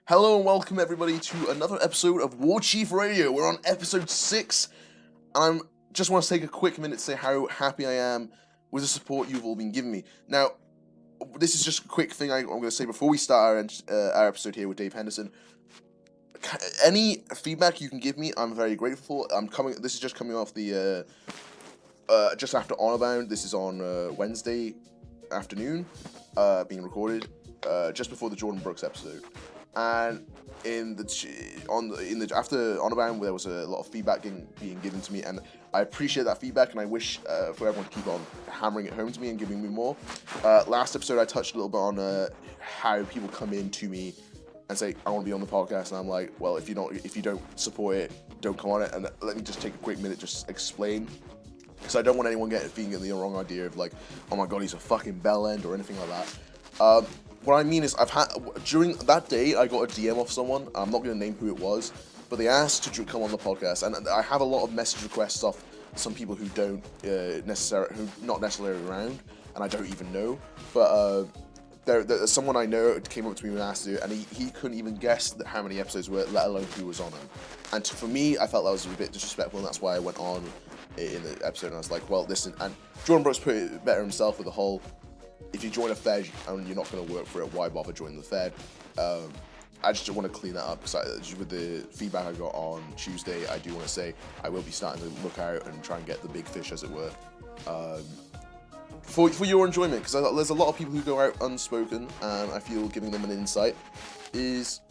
Hello and welcome everybody to another episode of Warchief Radio. We're on episode 6, and I just want to take a quick minute to say how happy I am with the support you've all been giving me. Now, this is just a quick thing I'm going to say before we start our episode here with Dave Henderson. Any feedback you can give me, I'm very grateful. This is just coming off the just after Honorbound. This is on Wednesday afternoon, being recorded just before the Jordan Brooks episode. And after Honorbound, there was a lot of feedback being given to me, and I appreciate that feedback, and I wish for everyone to keep on hammering it home to me and giving me more. Last episode, I touched a little bit on how people come in to me and say, "I want to be on the podcast," and I'm like, "Well, if you don't support it, don't come on it." And let me just take a quick minute, just explain, because I don't want anyone getting the wrong idea of like, "Oh my god, he's a fucking bell end" or anything like that. What I mean is, during that day, I got a DM off someone. I'm not going to name who it was, but they asked to come on the podcast, and I have a lot of message requests off some people who who not necessarily around, and I don't even know. But there's someone I know came up to me and asked to do it, and he couldn't even guess how many episodes were, let alone who was on them. And for me, I felt that was a bit disrespectful, and that's why I went on in the episode. And I was like, well, listen. And Jordan Brooks put it better himself with the whole, if you join a Fed and you're not going to work for it, why bother joining the Fed? I just want to clean that up, because with the feedback I got on Tuesday, I do want to say I will be starting to look out and try and get the big fish, as it were, for your enjoyment, because there's a lot of people who go out unspoken, and I feel giving them an insight is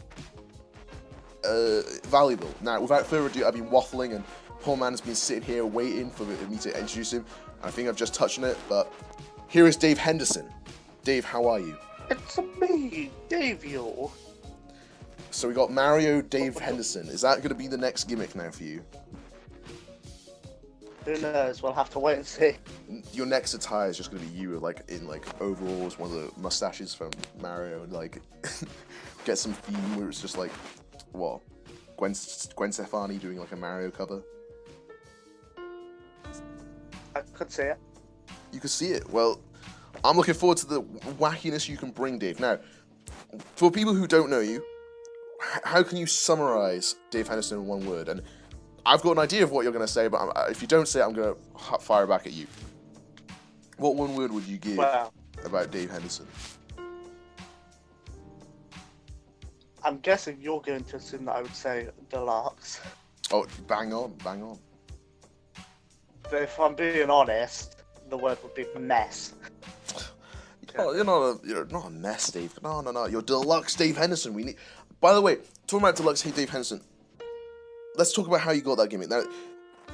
valuable. Now, without further ado, I've been waffling, and poor man has been sitting here waiting for me to introduce him. I think I've just touched on it, but here is Dave Henderson. Dave, how are you? It's me, Dave, yo. So we got Mario Dave Henderson. Is that going to be the next gimmick now for you? Who knows? We'll have to wait and see. Your next attire is just going to be you, like in like overalls, one of the mustaches from Mario, and like get some theme where it's just like, what, Gwen Stefani doing like a Mario cover. I could see it. You can see it. Well, I'm looking forward to the wackiness you can bring, Dave. Now, for people who don't know you, how can you summarize Dave Henderson in one word? And I've got an idea of what you're going to say, but if you don't say it, I'm going to fire back at you. What one word would you give about Dave Henderson? I'm guessing you're going to assume that I would say Deluxe. Oh, bang on, bang on. But if I'm being honest, the word would be mess. Oh, you're not a mess, Dave. No. You're Deluxe Dave Henderson. By the way, talking about Deluxe Dave Henderson, let's talk about how you got that gimmick. Now,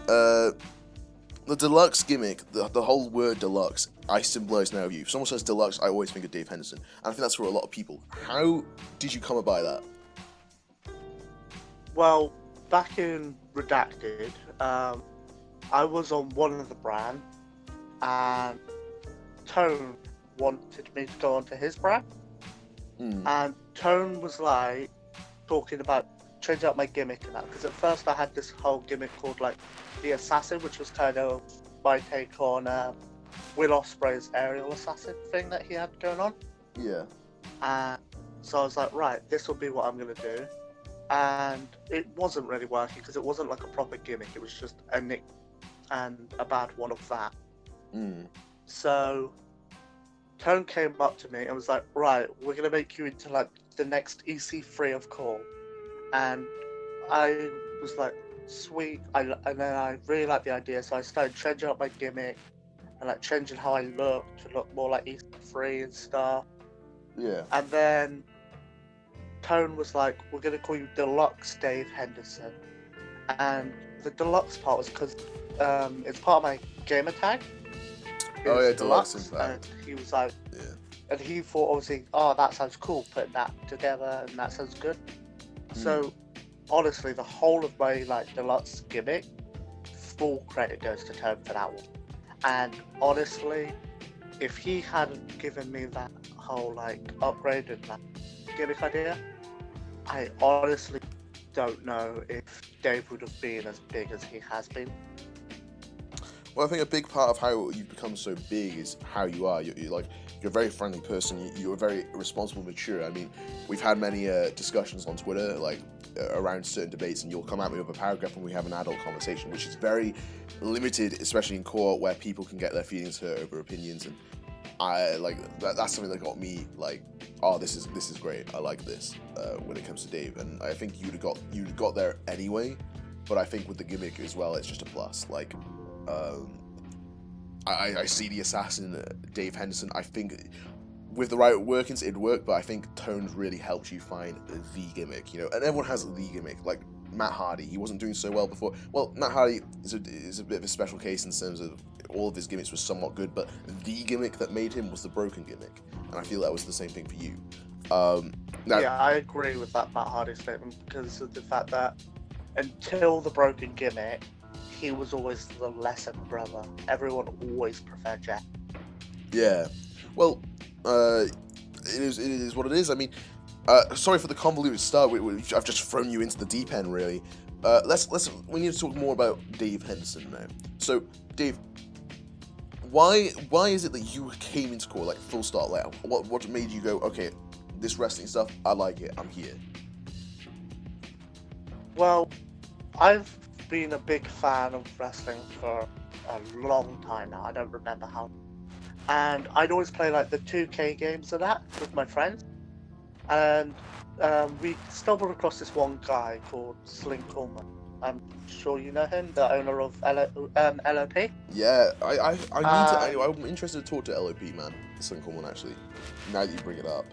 the Deluxe gimmick, the whole word Deluxe, I symbolize now of you. If someone says Deluxe, I always think of Dave Henderson. And I think that's for a lot of people. How did you come by that? Well, back in Redacted, I was on one of the brand, and Tone wanted me to go onto his brand. And Tone was like talking about changing up my gimmick and that, because at first I had this whole gimmick called like the Assassin, which was kind of my take on Will Ospreay's aerial assassin thing that he had going on. Yeah. And so I was like, right, this will be what I'm gonna do. And it wasn't really working, because it wasn't like a proper gimmick, it was just a nick and a bad one of that. So Tone came up to me and was like, right, we're going to make you into like the next EC3 of Call. And I was like, sweet. And then I really liked the idea, so I started changing up my gimmick and like changing how I look to look more like EC3 and stuff. Yeah. And then Tone was like, we're going to call you Deluxe Dave Henderson. And the Deluxe part was because it's part of my gamer tag. Oh yeah, Deluxe Impact. And he was like, yeah. And he thought, obviously, oh, that sounds cool, putting that together, and that sounds good. So, honestly, the whole of my like Deluxe gimmick, full credit goes to Tone for that one. And honestly, if he hadn't given me that whole like upgrade and that gimmick idea, I honestly don't know if Dave would have been as big as he has been. Well, I think a big part of how you've become so big is how you are. You're like, you're a very friendly person. You're very responsible, mature. I mean, we've had many discussions on Twitter, like around certain debates, and you'll come at me with a paragraph when we have an adult conversation, which is very limited, especially in court where people can get their feelings hurt over opinions. And I like that's something that got me like, oh, this is great. I like this when it comes to Dave, and I think you'd have got there anyway. But I think with the gimmick as well, it's just a plus. Like, I see the assassin, Dave Henderson. I think with the right workings, it'd work. But I think Tones really helped you find the gimmick, you know. And everyone has the gimmick. Like Matt Hardy, he wasn't doing so well before. Well, Matt Hardy is a bit of a special case in terms of all of his gimmicks were somewhat good, but the gimmick that made him was the broken gimmick, and I feel that was the same thing for you. Yeah, I agree with that Matt Hardy statement because of the fact that until the broken gimmick, he was always the lesser brother. Everyone always preferred Jack. Yeah, well, it is what it is. I mean, sorry for the convoluted start. I've just thrown you into the deep end, really. We need to talk more about Dave Henderson now. So, Dave, why is it that you came into core, like full start? Like, what made you go, okay, this wrestling stuff, I like it, I'm here? Well, I've been a big fan of wrestling for a long time now. I don't remember how. And I'd always play like the 2K games of that with my friends. And we stumbled across this one guy called Sling Coleman. I'm sure you know him, the owner of LOP. Yeah, I'm interested to talk to LOP, man. Sling Coleman, actually. Now that you bring it up,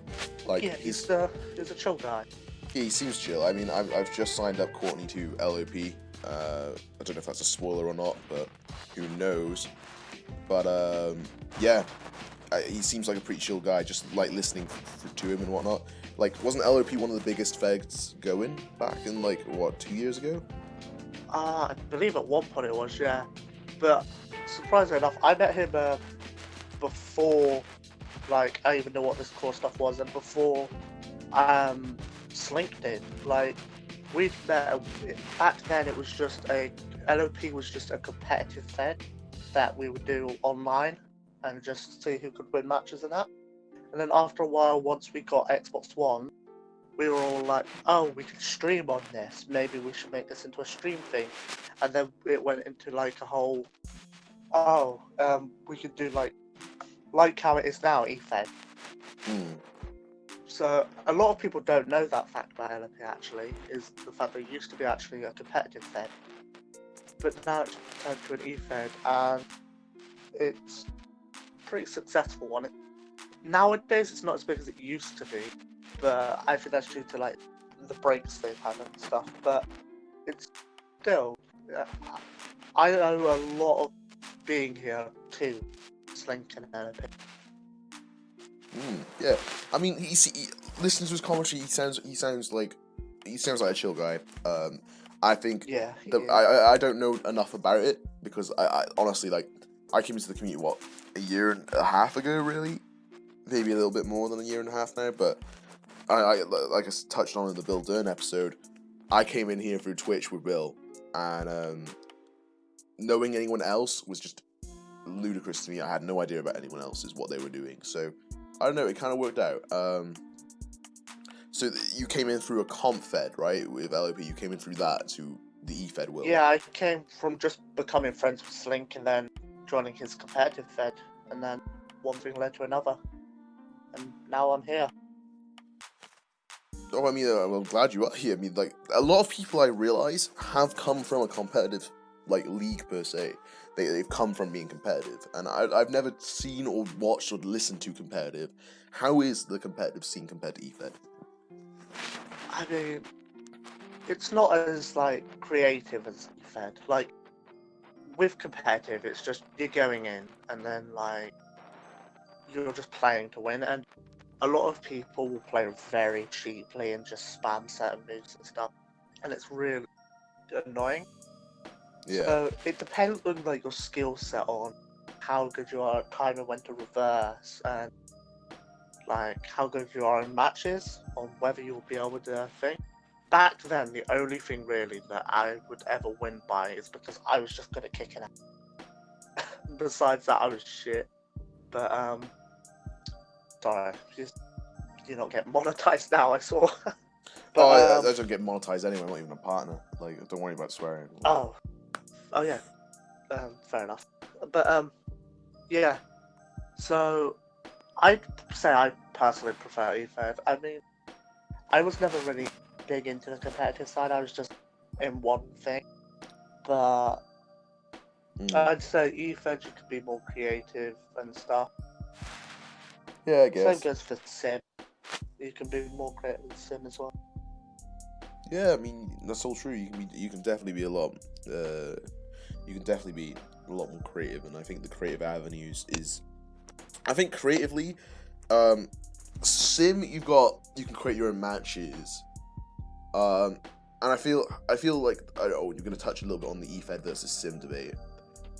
like, yeah, he's a chill guy. Yeah, he seems chill. I mean, I've just signed up Courtney to LOP. I don't know if that's a spoiler or not, but who knows. But yeah, he seems like a pretty chill guy. Just like listening to him and whatnot. Like, wasn't LOP one of the biggest feds going back in like 2 years ago? I believe at one point it was, yeah. But surprisingly enough, I met him before, like, I even knew what this core stuff was, and before Slink did. Like, we'd met back then. It was just LOP was just a competitive fed that we would do online and just see who could win matches and that. And then after a while, once we got Xbox One, we were all like, oh, we can stream on this. Maybe we should make this into a stream thing. And then it went into like a whole, we could do like how it is now, eFed. So a lot of people don't know that fact about LOP actually, is the fact that it used to be actually a competitive fed. But now it's turned to an eFed, and it's a pretty successful one. Nowadays it's not as big as it used to be, but I think that's due to like the breaks they've had and stuff. But it's still, I owe a lot of being here to Slink and LOP. Yeah, I mean, he listening to his commentary, he sounds like a chill guy. I think I don't know enough about it because I honestly, like, I came into the community a year and a half ago, really, maybe a little bit more than a year and a half now. But I like I touched on in the Bill Dern episode, I came in here through Twitch with Bill, and knowing anyone else was just ludicrous to me. I had no idea about anyone else is what they were doing, so I don't know, it kind of worked out. So you came in through a comp fed, right, with LOP? You came in through that to the eFed world. Yeah, I came from just becoming friends with Slink and then joining his competitive fed, and then one thing led to another, and now I'm here. Oh, I mean, I'm glad you are here. I mean, like, a lot of people I realize have come from a competitive, like, league per se. They've come from being competitive, and I've never seen or watched or listened to competitive. How is the competitive scene compared to eFed? I mean, it's not as like creative as eFed. Like with competitive, it's just you're going in and then like you're just playing to win, and a lot of people will play very cheaply and just spam certain moves and stuff, and it's really annoying. Yeah. So it depends on like your skill set on how good you are at timing when to reverse and like how good you are in matches on whether you'll be able to think. Back then, the only thing really that I would ever win by is because I was just good at kicking out. Besides that, I was shit. But sorry, you're not getting monetized now. I saw. I don't get monetized anyway. I'm not even a partner. Like, don't worry about swearing. Oh yeah. Fair enough. But yeah. So I'd say I personally prefer eFed. I mean, I was never really big into the competitive side. I was just in one thing. But I'd say eFed you could be more creative and stuff. Yeah, I guess. Same goes for Sim. You can be more creative in Sim as well. Yeah, I mean that's all true. You can definitely be a lot. You can definitely be a lot more creative, and I think the creative avenues is. I think creatively, Sim you can create your own matches, and I feel like you're gonna touch a little bit on the eFed versus Sim debate,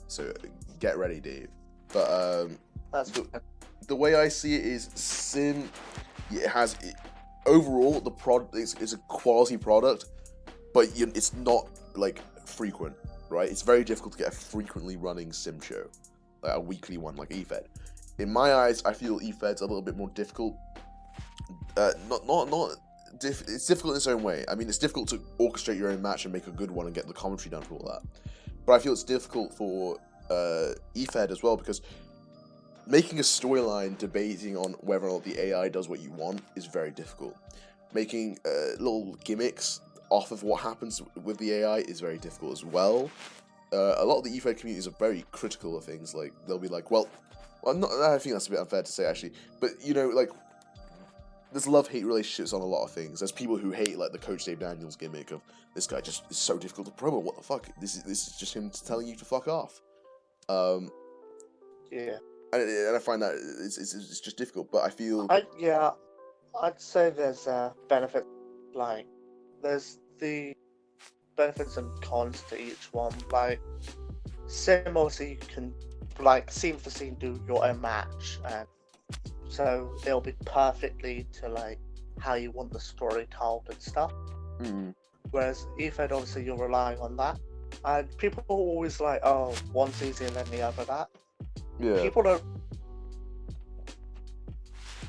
so get ready, Dave. But That's the way I see it is Sim, overall the product is a quality product, but it's not like frequent, right? It's very difficult to get a frequently running Sim show, like a weekly one like eFed. In my eyes, I feel eFed's a little bit more difficult. It's difficult in its own way. I mean, it's difficult to orchestrate your own match and make a good one and get the commentary done for all that. But I feel it's difficult for eFed as well, because making a storyline debating on whether or not the AI does what you want is very difficult. Making little gimmicks off of what happens with the AI is very difficult as well. A lot of the eFed communities are very critical of things. Like, they'll be like, I think that's a bit unfair to say, actually. But, like, there's love-hate relationships on a lot of things. There's people who hate, like, the Coach Dave Daniels gimmick of, this guy just is so difficult to promo, what the fuck? This is just him telling you to fuck off. Yeah. And I find that it's just difficult, but I feel... I'd say there's benefits, like, there's the benefits and cons to each one. Like, Sim, obviously, you can, like, scene for scene do your own match, and so it'll be perfectly to, like, how you want the story told and stuff. Whereas eFed, obviously, you're relying on that. And people are always like, oh, one's easier than the other, that. Yeah. People don't...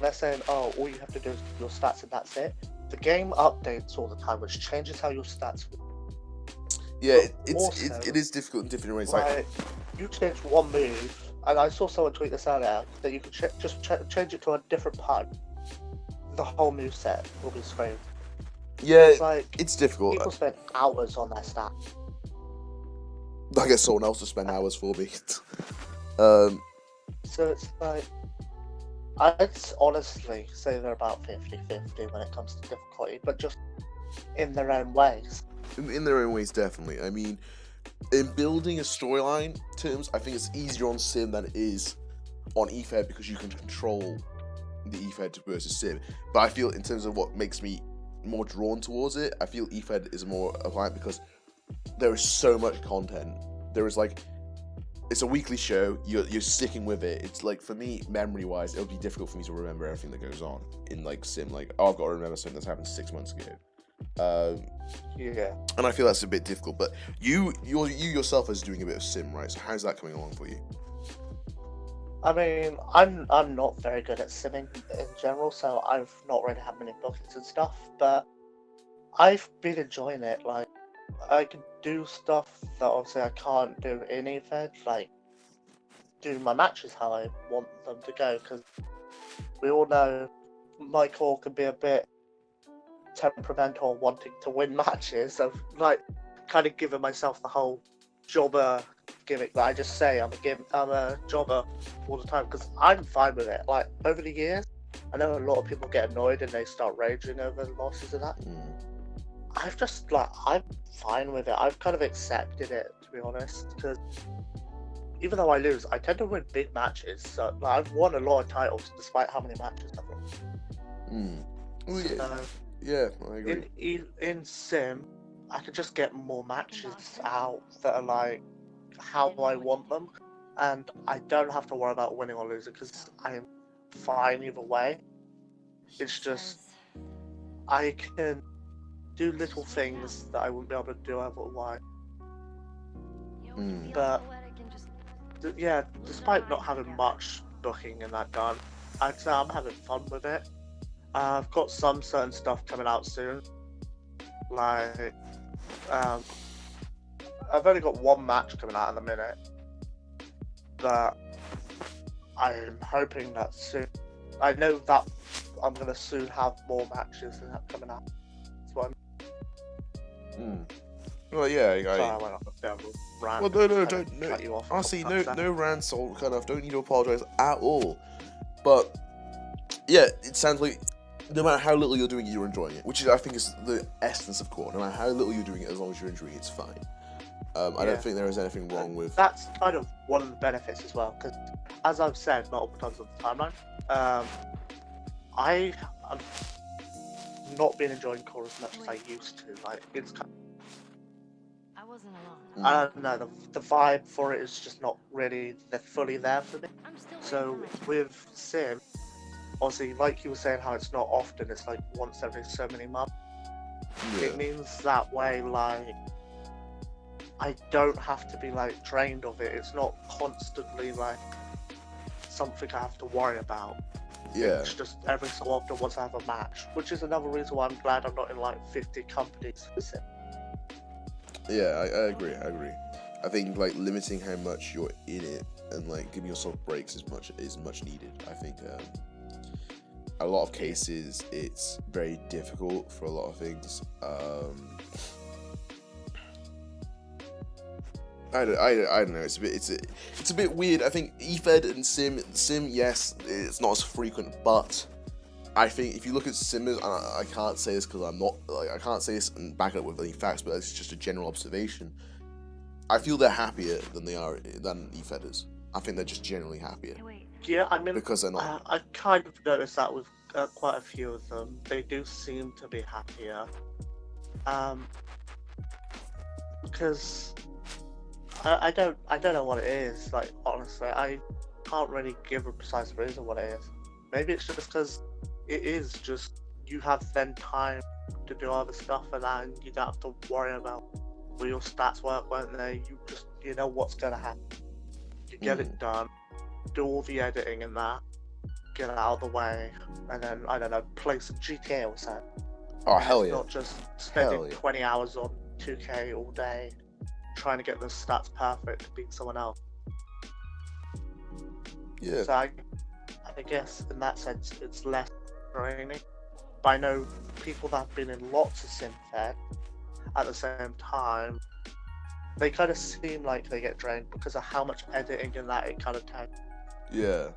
They're saying, oh, all you have to do is your stats and that's it. The game updates all the time, which changes how your stats work. Yeah, it is difficult in different ways. Like, you change one move, and I saw someone tweet this earlier, that you could just change it to a different part. The whole move set will be screwed. Yeah, like, it's difficult. People spend hours on their stats. I guess someone else to spend hours for me. So it's like, I'd honestly say they're about 50-50 when it comes to difficulty, but just in their own ways. In their own ways, definitely. I mean, in building a storyline terms, I think it's easier on Sim than it is on eFed, because you can control the eFed versus Sim. But I feel in terms of what makes me more drawn towards it, I feel eFed is more applied because there is so much content. There is like, it's a weekly show, you're sticking with it. It's like, for me, memory-wise, it'll be difficult for me to remember everything that goes on in like Sim. Like, oh, I've got to remember something that's happened 6 months ago. Yeah. And I feel that's a bit difficult. But you yourself is doing a bit of Sim, right? So how's that coming along for you? I mean, I'm not very good at simming in general, so I've not really had many bookings and stuff, but I've been enjoying it. Like, I can do stuff that obviously I can't do in eFed, like do my matches how I want them to go, because we all know my core can be a bit temperamental, wanting to win matches. So, like, kind of giving myself the whole jobber gimmick that I just say I'm a jobber all the time, because I'm fine with it. Like, over the years, I know a lot of people get annoyed and they start raging over the losses and that. I've just, like, I'm fine with it. I've kind of accepted it, to be honest, because even though I lose, I tend to win big matches. So, like, I've won a lot of titles despite how many matches I've won. Oh, yeah. So, Yeah, I agree. in Sim, I can just get more matches out that are like how I want them, and I don't have to worry about winning or losing because I'm fine either way. It's just I can do little things that I wouldn't be able to do otherwise. But yeah, despite not having much booking in that done, I'd say I'm having fun with it. I've got some certain stuff coming out soon. Like, um, I've only got one match coming out in a minute that I'm hoping that soon. I know that I'm gonna soon have more matches than that coming out. That's what Well, yeah, Sorry, I went off a bit of a rant. well, no, I don't, no, cut you off. honestly, no rants or kind of, don't need to apologize at all. But, yeah, it sounds like no matter how little you're doing it, you're enjoying it, which is, I think, is the essence of core. No matter how little you're doing it, as long as you're enjoying it, it's fine. I don't think there is anything wrong with... That's kind of one of the benefits as well, because as I've said multiple times on the timeline, I have not been enjoying core as much as I used to. Like, it's kind I wasn't alone. I don't know, the vibe for it is just not really fully there for me. I'm still So waiting for my with Sim, obviously, like you were saying, how it's not often, it's like once every so many months. Yeah. It means that way, like, I don't have to be like drained of it. It's not constantly like something I have to worry about. Yeah. It's just every so often once I have a match, which is another reason why I'm glad I'm not in like 50 companies for Sim. Yeah, I agree. I think like limiting how much you're in it and like giving yourself breaks is much needed. I think a lot of cases it's very difficult for a lot of things. I don't know. It's a bit weird. I think EFED and Sim, yes, it's not as frequent, but I think if you look at simmers, and I can't say this because I'm not like I can't say this and back it up with any facts, but it's just a general observation. I feel they're happier than EFEDers. I think they're just generally happier. Hey, wait. Yeah, I mean, Because they're not. I kind of noticed that with quite a few of them. They do seem to be happier. Because I don't know what it is. Like, honestly, I can't really give a precise reason what it is. Maybe it's just because it is just you have then time to do other stuff and that, and you don't have to worry about will your stats work, won't they? You know what's gonna happen. You get it done, do all the editing and that, get it out of the way, and then I don't know, play some GTA or something. Oh hell yeah! Not just spending 20 hours on 2K all day trying to get the stats perfect to beat someone else. Yeah. So I guess in that sense it's less draining. But I know people that have been in lots of SimFed at the same time, they kind of seem like they get drained because of how much editing and that it kind of takes. Yeah.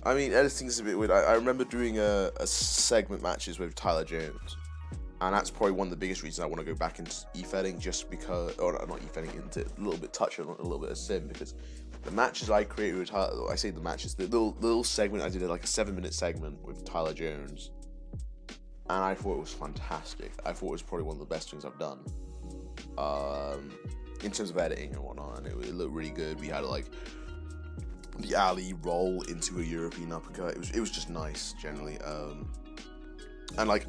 I mean, editing is a bit weird. I remember doing a segment matches with Tyler Jones, and that's probably one of the biggest reasons I want to go back into EFEDing, just because, or not EFEDing, into a little bit touch on a little bit of Sim, because the matches I created with Tyler, I say the matches, the little segment I did, like a 7-minute segment with Tyler Jones, and I thought it was fantastic. I thought it was probably one of the best things I've done, in terms of editing and whatnot, and it looked really good. We had like the alley roll into a European uppercut. It was just nice generally. And like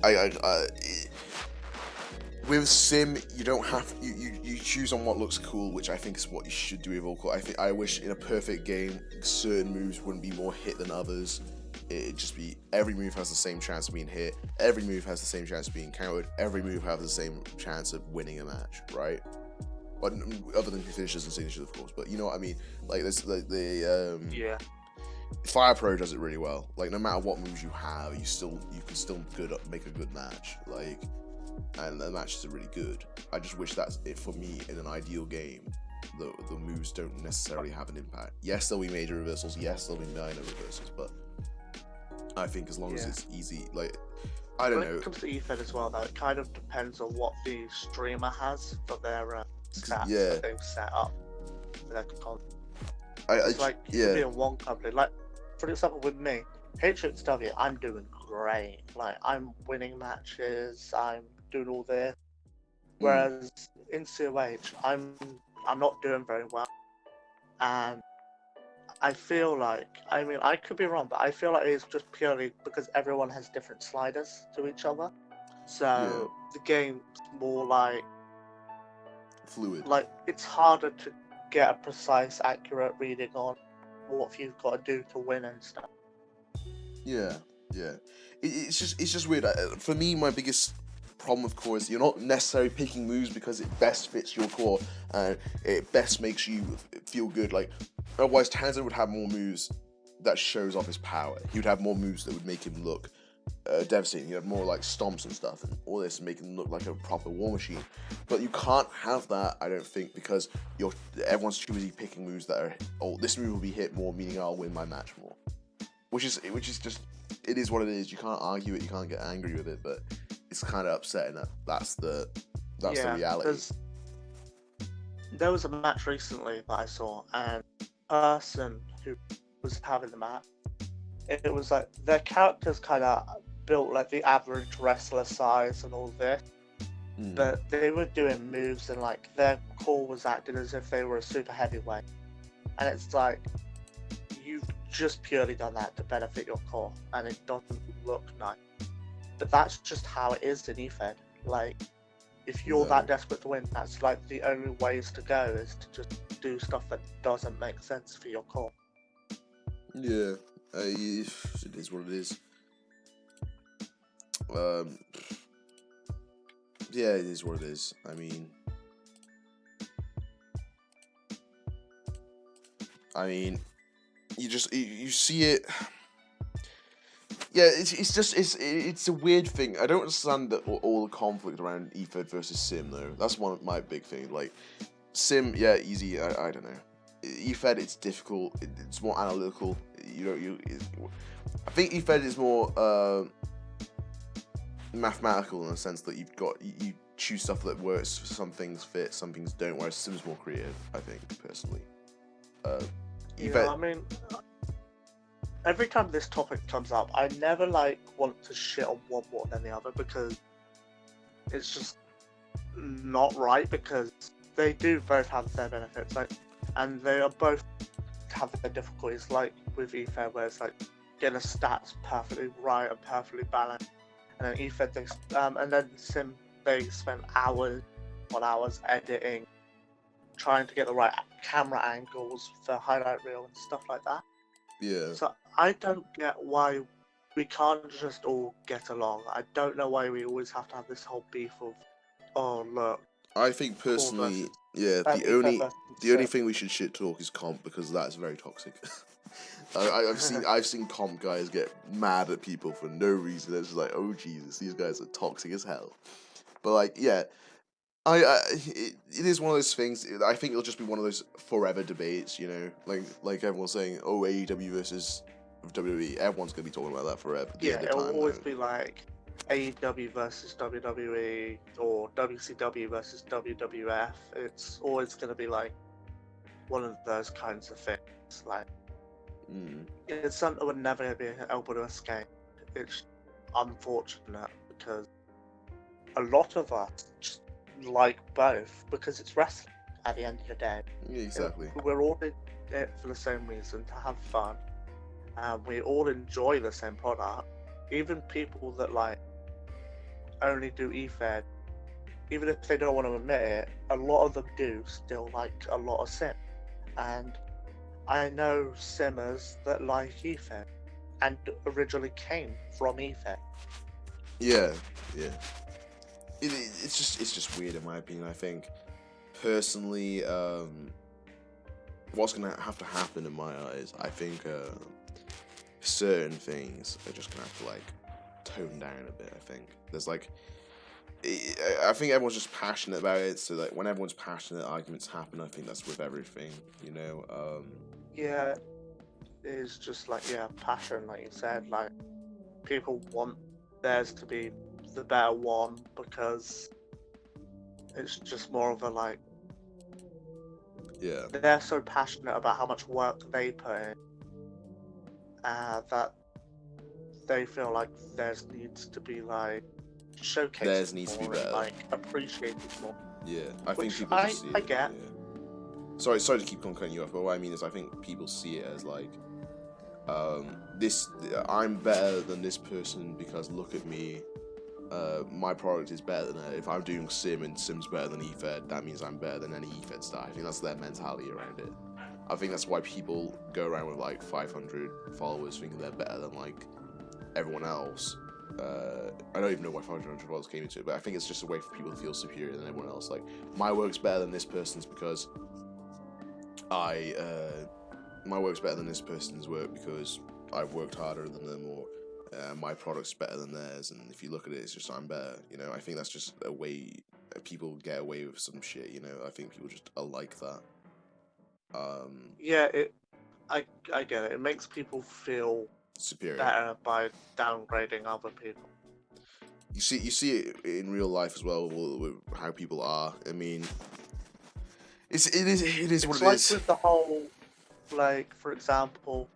with Sim, you don't have you choose on what looks cool, which I think is what you should do with all core. I wish in a perfect game certain moves wouldn't be more hit than others. It'd just be every move has the same chance of being hit, every move has the same chance of being countered, every move has the same chance of winning a match, right? But other than finishes and signatures, of course. But you know what I mean? Like this, Yeah. Fire Pro does it really well. Like no matter what moves you have, you can still make a good match. Like, and the matches are really good. I just wish that's it for me in an ideal game. The moves don't necessarily have an impact. Yes, there'll be major reversals. Yes, there'll be minor reversals. But I think as long as it's easy, like I don't know. When it comes to EFED as well, though, it kind of depends on what the streamer has for their stats that they've set up. It's like you can be in one company. Like for example, with me, HXW, I'm doing great. Like I'm winning matches, I'm doing all this. Whereas in COH, I'm not doing very well, and I feel like, I mean, I could be wrong, but I feel like it's just purely because everyone has different sliders to each other. So the game's more like fluid. Like it's harder to get a precise, accurate reading on what you've got to do to win and stuff. Yeah, yeah. It's just weird. For me, my biggest problem with core is you're not necessarily picking moves because it best fits your core and it best makes you feel good. Like otherwise, Townsend would have more moves that shows off his power. He would have more moves that would make him look devastating. You have more like stomps and stuff and all this to make him look like a proper war machine. But you can't have that, I don't think, because everyone's too busy picking moves that are, oh, this move will be hit more, meaning I'll win my match more. Which is just, it is what it is. You can't argue it, you can't get angry with it, but it's kind of upsetting that that's the reality. There was a match recently that I saw, and the person who was having the match, it was like their characters kind of built like the average wrestler size and all this, but they were doing moves and like their core was acting as if they were a super heavyweight, and it's like you've just purely done that to benefit your core, and it doesn't look nice. But that's just how it is in EFED. Like, if you're that desperate to win, that's like the only ways to go is to just do stuff that doesn't make sense for your core. Yeah, it is what it is. Yeah, it is what it is. I mean, you see it. Yeah, it's a weird thing. I don't understand all the conflict around EFED versus Sim though. That's one of my big thing. Like Sim, yeah, easy. I don't know. EFED, it's difficult. It's more analytical. I think EFED is more mathematical in the sense that you choose stuff that works. Some things fit, some things don't. Whereas Sim's more creative. I think personally. I mean, every time this topic comes up, I never want to shit on one more than the other because it's just not right, because they do both have their benefits, and they are both have their difficulties. Like with EFED, where it's like getting the stats perfectly right and perfectly balanced, and then EFED and then Sim, they spend hours on hours editing, trying to get the right camera angles for highlight reel and stuff like that. Yeah. So I don't get why we can't just all get along. I don't know why we always have to have this whole beef of, oh look. I think personally, the only thing we should shit talk is comp, because that's very toxic. I've seen comp guys get mad at people for no reason. It's just like, oh Jesus, these guys are toxic as hell. But like, yeah. It is one of those things. I think it'll just be one of those forever debates, you know, like everyone's saying, oh, AEW versus WWE. Everyone's gonna be talking about that forever. Yeah, it'll always be like AEW versus WWE or WCW versus WWF. It's always gonna be like one of those kinds of things. Like, it's something we're never gonna be able to escape. It's unfortunate because a lot of us just like both because it's wrestling at the end of the day. Yeah, exactly. We're all in it for the same reason, to have fun. We all enjoy the same product. Even people that only do EFED, even if they don't want to admit it, a lot of them do still like a lot of Sim. And I know Simmers that like EFED and originally came from EFED. Yeah. It's just weird in my opinion. I think personally, what's gonna have to happen in my eyes, I think certain things are just gonna have to tone down a bit. I think there's I think everyone's just passionate about it. So when everyone's passionate, arguments happen. I think that's with everything, you know. Yeah, it's just passion, like you said. Like people want theirs to be the better one because it's just more of a they're so passionate about how much work they put in that they feel like theirs needs to be showcased. Theirs needs to be better, and, appreciated more. Yeah, I think people just see it. I get. Yeah. Sorry to keep on cutting you off, but what I mean is I think people see it as I'm better than this person because look at me. My product is better than if I'm doing Sim and Sim's better than EFED, that means I'm better than any EFED star. I think that's their mentality around it. I think that's why people go around with 500 followers thinking they're better than everyone else. I don't even know why $500 came into it, but I think it's just a way for people to feel superior than everyone else. Like, my work's better than this person's because my work's better than this person's work because I've worked harder than them, or my product's better than theirs. And if you look at it, it's just I'm better. You know, I think that's just a way people get away with some shit. You know, I think people just are like that. Yeah, I get it. It makes people feel superior better by downgrading other people. You see it in real life as well with how people are. I mean, it is what it like is. With the whole, like, for example,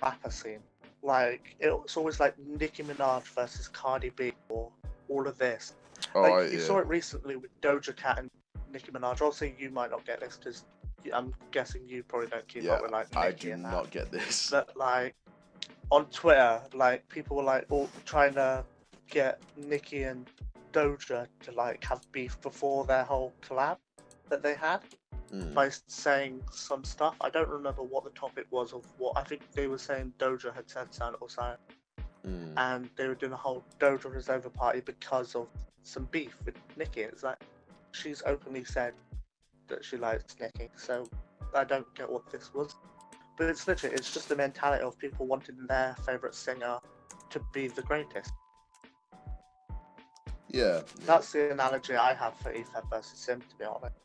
rapper scene. Like, it's always like Nicki Minaj versus Cardi B or all of this. You saw it recently with Doja Cat and Nicki Minaj. Obviously, you might not get this because I'm guessing you probably don't keep up with like Nicki. I do not get this. But like on Twitter, like people were like all trying to get Nicki and Doja to like have beef before their whole collab that they had by saying some stuff. I don't remember what the topic was of what. I think they were saying Doja had said something or something. And they were doing a whole Doja is over party because of some beef with Nicki. It's like she's openly said that she likes Nicki, so I don't get what this was. But it's literally, it's just the mentality of people wanting their favourite singer to be the greatest. Yeah. That's the analogy I have for Ethan versus Sim, to be honest.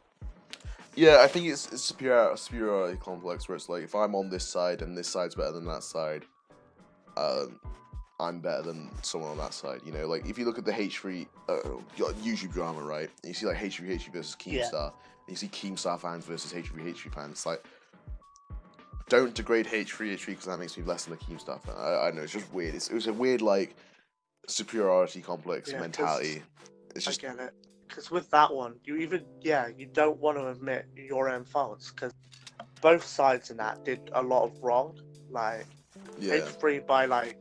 Yeah, I think it's superiority complex where it's like if I'm on this side and this side's better than that side, I'm better than someone on that side. You know, like if you look at the H3 YouTube drama, right? And you see like H3 versus Keemstar, and you see Keemstar fans versus H3 fans. It's like, don't degrade H3 because that makes me less than a Keemstar fan. I know, it's just weird. It was a weird like superiority complex mentality. It's just, I get it. Because with that one, you don't want to admit your own faults because both sides in that did a lot of wrong. Like H3 by like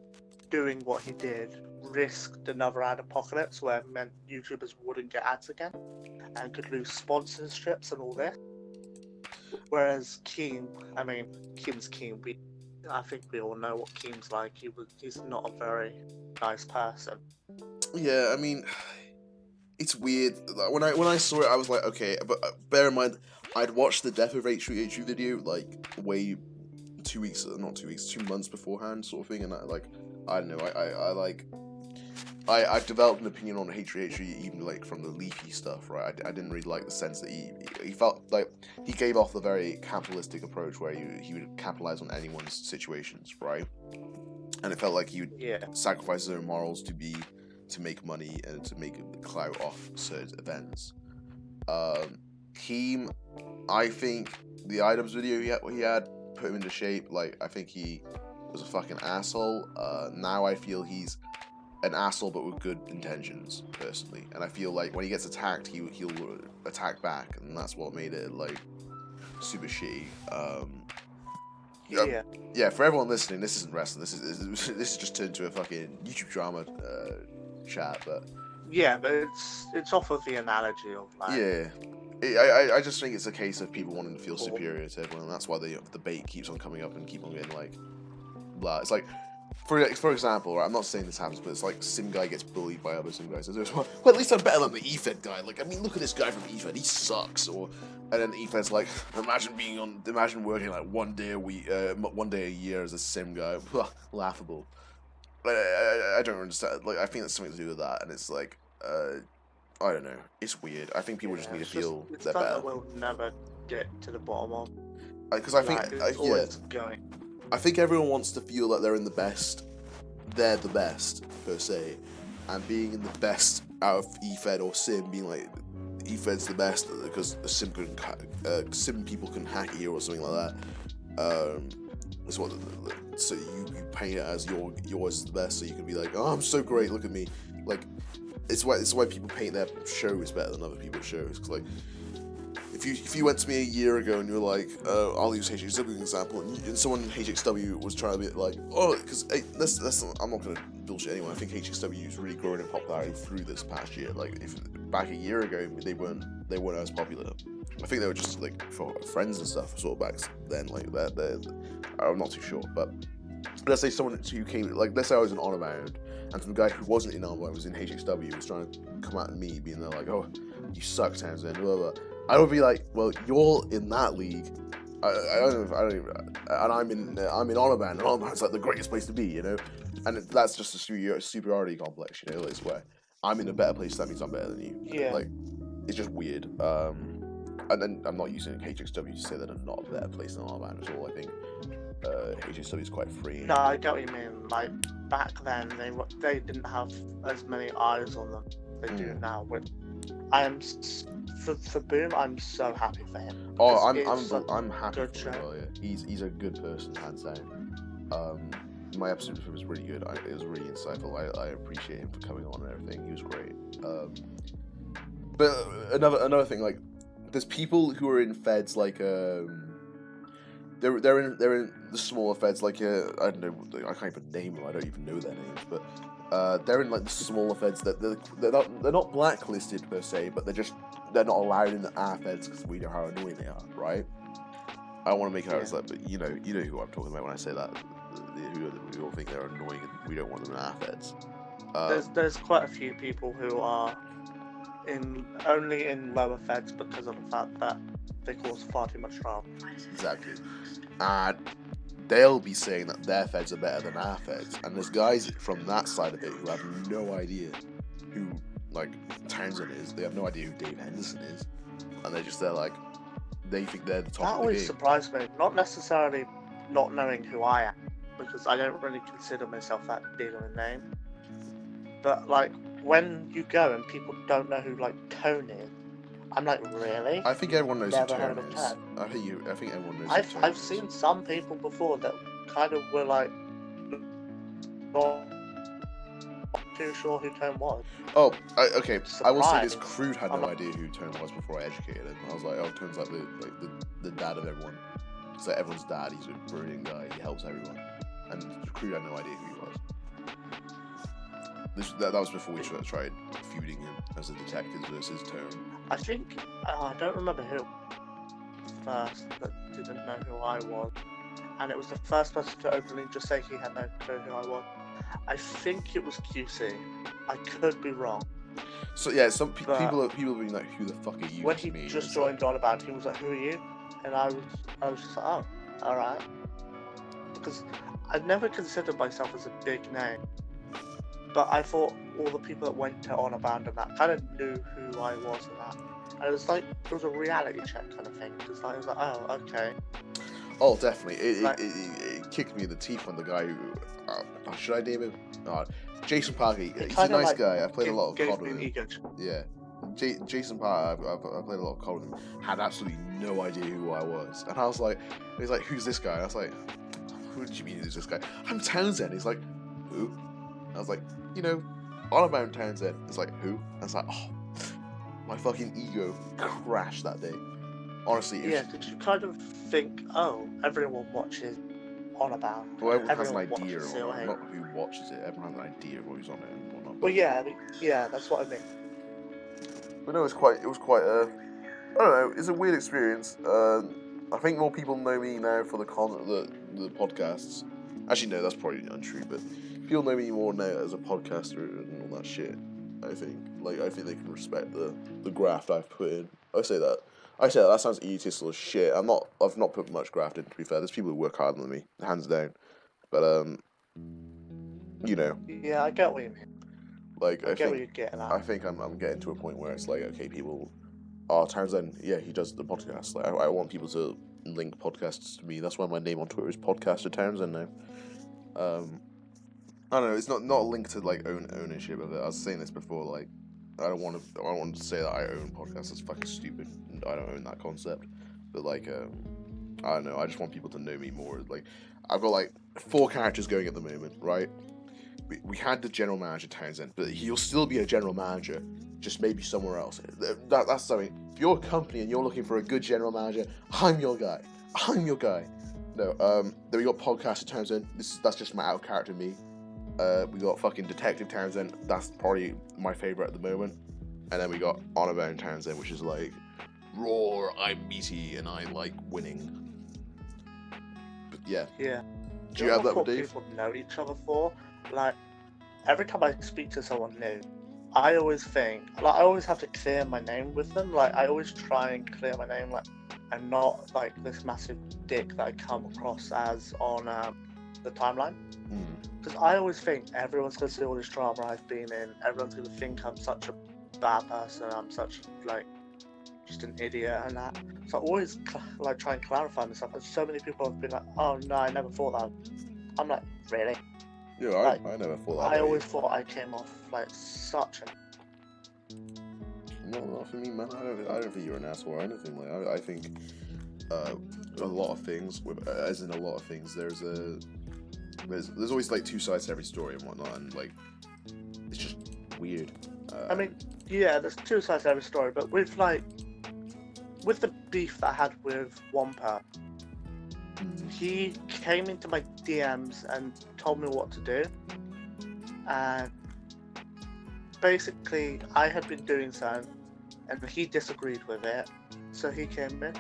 doing what he did risked another ad apocalypse where it meant YouTubers wouldn't get ads again and could lose sponsorships and all this. Whereas Keem, Keem's Keem. I think we all know what Keem's like. He's not a very nice person. Yeah, I mean, it's weird. When I saw it, I was like, okay, but bear in mind, I'd watched the Death of H3 video like way 2 months beforehand, sort of thing, and I don't know, I've developed an opinion on H3 even like from the leafy stuff, right? I didn't really like the sense that he felt like he gave off the very capitalistic approach where he would capitalize on anyone's situations, right? And it felt like he would sacrifice his own morals to make money and to make clout off certain events. Keem, I think the items video he had put him into shape. Like, I think he was a fucking asshole. Now I feel he's an asshole but with good intentions, personally. And I feel like when he gets attacked, he'll attack back, and that's what made it like super shitty. Yeah. For everyone listening, this isn't wrestling. This is just turned to a fucking YouTube drama chat, but but it's off of the analogy of like I just think it's a case of people wanting to feel superior to everyone, and that's why the debate keeps on coming up and keep on getting like blah. It's like, for example, right, I'm not saying this happens, but it's like Sim guy gets bullied by other Sim guys. Well, at least I'm better than the EFED guy. Like, I mean, look at this guy from EFED, he sucks. And then EFED's like, imagine working like one day a year as a Sim guy. Laughable. I don't understand. Like, I think that's something to do with that, and it's like, I don't know. It's weird. I think people just need to feel they're better. That we'll never get to the bottom of. Because I think, it's always going. I think everyone wants to feel that they're in the best. They're the best, per se. And being in the best out of EFED or Sim, being like, EFED's the best because Sim people can hack you or something like that. So you paint it as yours is the best, so you can be like, oh, I'm so great, look at me. Like, it's why people paint their shows better than other people's shows. Because like, if you went to me a year ago and you were like, I'll use HXW as an example, and someone in HXW was trying to be like, oh, because I'm not gonna bullshit anyone. I think HXW is really growing in popularity through this past year. Like, if back a year ago they weren't as popular. I think they were just like for friends and stuff sort of back then. Like that, I'm not too sure, but let's say someone who came, like, let's say I was in Honor Bound, and some guy who wasn't in Honor Bound was in HXW, was trying to come at me, being there like, oh, you suck, Townsend, blah, blah. I would be like, well, you're in that league. I don't even, and I'm in Honor Bound, and Honor Bound's like the greatest place to be, you know? And that's just a superiority complex, you know? It's where I'm in a better place, that means I'm better than you. Yeah. Like, it's just weird. And then I'm not using HXW to say that I'm not a better place than Honor Bound at all. I think HXW is quite free. No, I get what you mean. Like, back then, they didn't have as many eyes on them they do now. For Boom, I'm so happy for him. Oh, I'm happy good for him. show. Well, yeah. He's a good person, hands down. My episode with him was really good. It was really insightful. I appreciate him for coming on and everything. He was great. But another thing, like, there's people who are in feds like they're in the smaller feds like I don't know, I can't even name them. I don't even know their names, but they're in like the smaller feds that they're not blacklisted per se, but they're not allowed in our feds because we know how annoying they are, right? I want to make it out as that, but you know who I'm talking about when I say that. Who all think they're annoying and we don't want them in our feds. There's quite a few people who are only in lower feds because of the fact that they cause far too much trouble. Exactly. And they'll be saying that their feds are better than our feds. And there's guys from that side of it who have no idea who, like, Townsend is. They have no idea who Dave Henderson is. And they're just there, like, they think they're the top That of the always game. surprised me. Not necessarily not knowing who I am, because I don't really consider myself that big of a name. But, like, when you go and people don't know who, like, Tone is, I'm like, really? I think everyone knows who Never heard Tone of is. Tone. I think everyone knows who Tone I've is. seen some people before that kind of were like not too sure who Tone was. Oh, okay. I will say this: Surprised. Crude had I'm no not- idea who Tone was before I educated him. I was like, oh, Tone's like the dad of everyone. It's like everyone's dad. He's a brilliant guy. He helps everyone. And Crude had no idea who he was. That was before we tried feuding him as a detective versus Tone. I think I don't remember who first that didn't know who I was, and it was the first person to openly just say he had no clue who I was. I think it was QC. I could be wrong. So yeah, some But- people have been like, "Who the fuck are you?" When to he me, and just it's joined on about, he was like, "Who are you?" And I was just like, "Oh, all right," because I'd never considered myself as a big name, but I thought all the people that went to Honor Bound and that kind of knew who I was and that. And it was like, it was a reality check kind of thing, because I was like, oh, okay. Oh, definitely. Like- It kicked me in the teeth when the guy who should I name him? Jason Parker. He's a Kinda nice like guy. I played a lot of gave COD me with an him. ego check. Yeah, Jason Parker. I played a lot of COD with him. Had absolutely no idea who I was, and I was like, he's like, "Who's this guy?" And I was like, "Who do you mean who's this guy?" I'm Townsend. He's like, "Who?" I was like, Honor Bound Townsend. It's like, "Who?" I was like, "Oh." My fucking ego crashed that day. Honestly, it Yeah, was, because you kind of think, oh, everyone watches Honor Bound. well, everyone has an Everyone idea, watches or COH. not who watches it. Everyone has an idea of who's on it and whatnot. Well, yeah, yeah, that's what I mean. But no, it was quite I don't know, it's a weird experience. I think more people know me now for the podcasts. Actually, no, that's probably untrue, but people know me more now as a podcaster and all that shit. I think they can respect the graft I've put in. I say that sounds egotistical as shit. I've not put much graft in, to be fair. There's people who work harder than me, hands down. But Yeah, I get what you mean. like I I get what think you're getting at. I think I'm getting to a point where it's like, okay, people, Townsend, yeah, he does the podcast. Like, I want people to link podcasts to me. That's why my name on Twitter is Podcaster Townsend now. I don't know. It's not a link to like ownership of it. I was saying this before. Like, I don't want to say that I own podcasts. That's fucking stupid. I don't own that concept. But like, I don't know. I just want people to know me more. Like, I've got like 4 characters going at the moment, right? We had the general manager Townsend, but he'll still be a general manager, just maybe somewhere else. That's something. If you're a company and you're looking for a good general manager, I'm your guy. No, then we got Podcaster Townsend. That's just my out of character me. We got fucking Detective Townsend. That's probably my favorite at the moment. And then we got Honor Bound Townsend, which is like, roar, I'm meaty and I like winning. But yeah. Yeah. Do you have that with what Dave? people know each other for? Like, every time I speak to someone new, I always think, like, I always have to clear my name with them. Like, I always try and clear my name, like, and not like this massive dick that I come across as on the timeline. Because I always think everyone's going to see all this drama I've been in. Everyone's going to think I'm such a bad person. I'm such, like, just an idiot and that. So I always, like, try and clarify myself. And so many people have been like, oh, no, I never thought that. I'm like, really? Yeah, Like, I never thought that. I always thought I came off, like, such a... No, not for me, man. I don't think you're an asshole or anything. Like, I think a lot of things, as in a lot of things, there's always like two sides to every story and whatnot, and like it's just weird. I mean, yeah, there's two sides to every story, but with the beef that I had with Wampa, he came into my DMs and told me what to do, and basically I had been doing something and he disagreed with it, so he came in.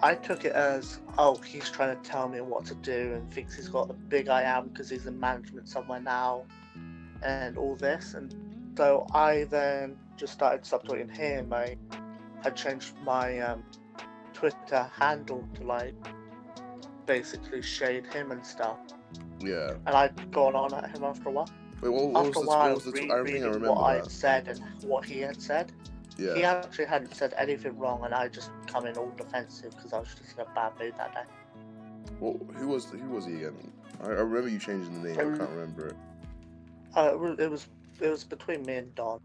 I took it as, oh, he's trying to tell me what to do and thinks he's got the big I am because he's in management somewhere now and all this. And so I then just started subtweeting him. I changed my Twitter handle to, like, basically shade him and stuff. Yeah. And I'd gone on at him after a while. Wait, what After a was while, I don't think I remember what I that. had said and what he had said. Yeah. He actually hadn't said anything wrong, and I just come in all defensive because I was just in a bad mood that day. Well, who was he again? I remember you changing the name. I can't remember it. It was between me and Don.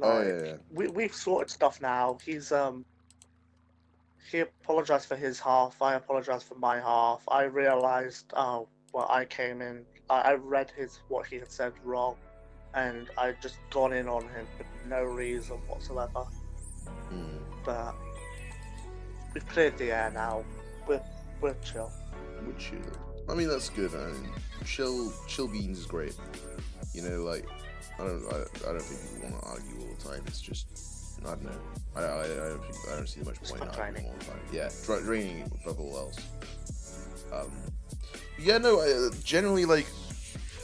Oh Like, yeah. we've sorted stuff now. He apologized for his half. I apologized for my half. I realized, I came in. I read what he had said wrong, and I just gone in on him for no reason whatsoever. But we've cleared the air now. We're chill. We're chill. I mean, that's good. I mean, chill beans is great. You know, like I don't think people want to argue all the time. It's just, I don't know. I don't see much point in arguing all the time. Yeah, draining above all else. Yeah, no. Generally, like,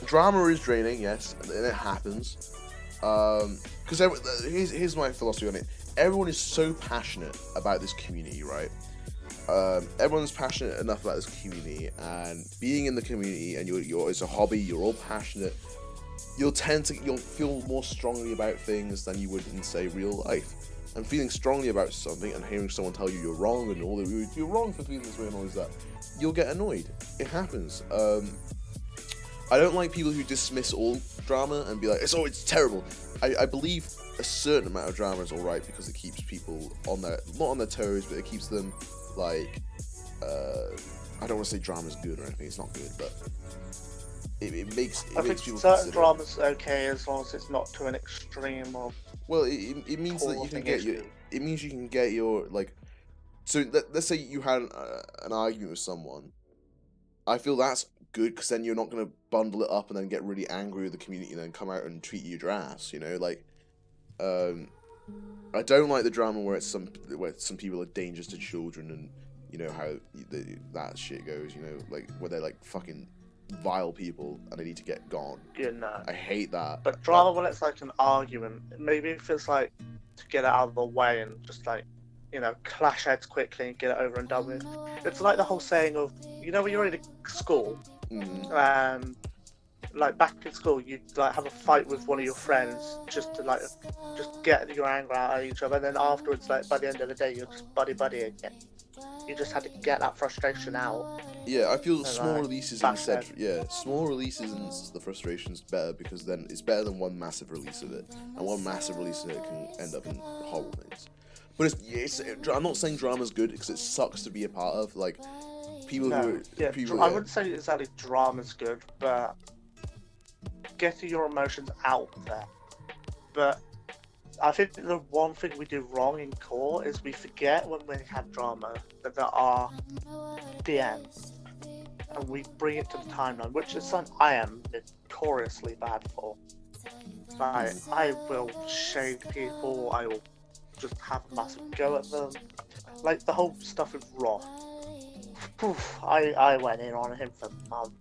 drama is draining, yes, and it happens. Because here's my philosophy on it. Everyone is so passionate about this community, right? Everyone's passionate enough about this community, and being in the community, and it's a hobby. You're all passionate. You'll feel more strongly about things than you would in, say, real life. And feeling strongly about something and hearing someone tell you you're wrong and all that you're wrong for feeling this way and all that, you'll get annoyed. It happens. I don't like people who dismiss all drama and be like, it's terrible. I believe a certain amount of drama is alright because it keeps people not on their toes, but it keeps them, like, I don't want to say drama's good or anything, it's not good, but it makes people certain consider. drama's okay as long as it's not to an extreme of. Well, it means that you can get your. It means you can get your, like. So let's say you had an argument with someone. I feel that's good because then you're not gonna bundle it up and then get really angry with the community and then come out and treat you your ass. You know, like. I don't like the drama where some people are dangerous to children and you know how that shit goes. You know, like where they're like fucking vile people and they need to get gone. You know. I hate that. But drama when it's like an argument, maybe if it's like to get it out of the way and just like, you know, clash heads quickly and get it over and done with. It's like the whole saying of, you know, when you're in school and like back in school, you like have a fight with one of your friends just to just get your anger out at each other, and then afterwards, like by the end of the day, you're just buddy again. You just had to get that frustration out. Yeah, I feel and small releases instead. Small releases and the frustration's better because then it's better than one massive release of it, and one massive release of it can end up in horrible things. But I'm not saying drama's good because it sucks to be a part of. Like people I yeah. wouldn't say exactly drama's good, but getting your emotions out there. But I think the one thing we do wrong in core is we forget when we have drama that there are DMs, and we bring it to the timeline, which is something I am notoriously bad for. Like, I will shade people, I will just have a massive go at them. Like the whole stuff with Roth. I went in on him for months.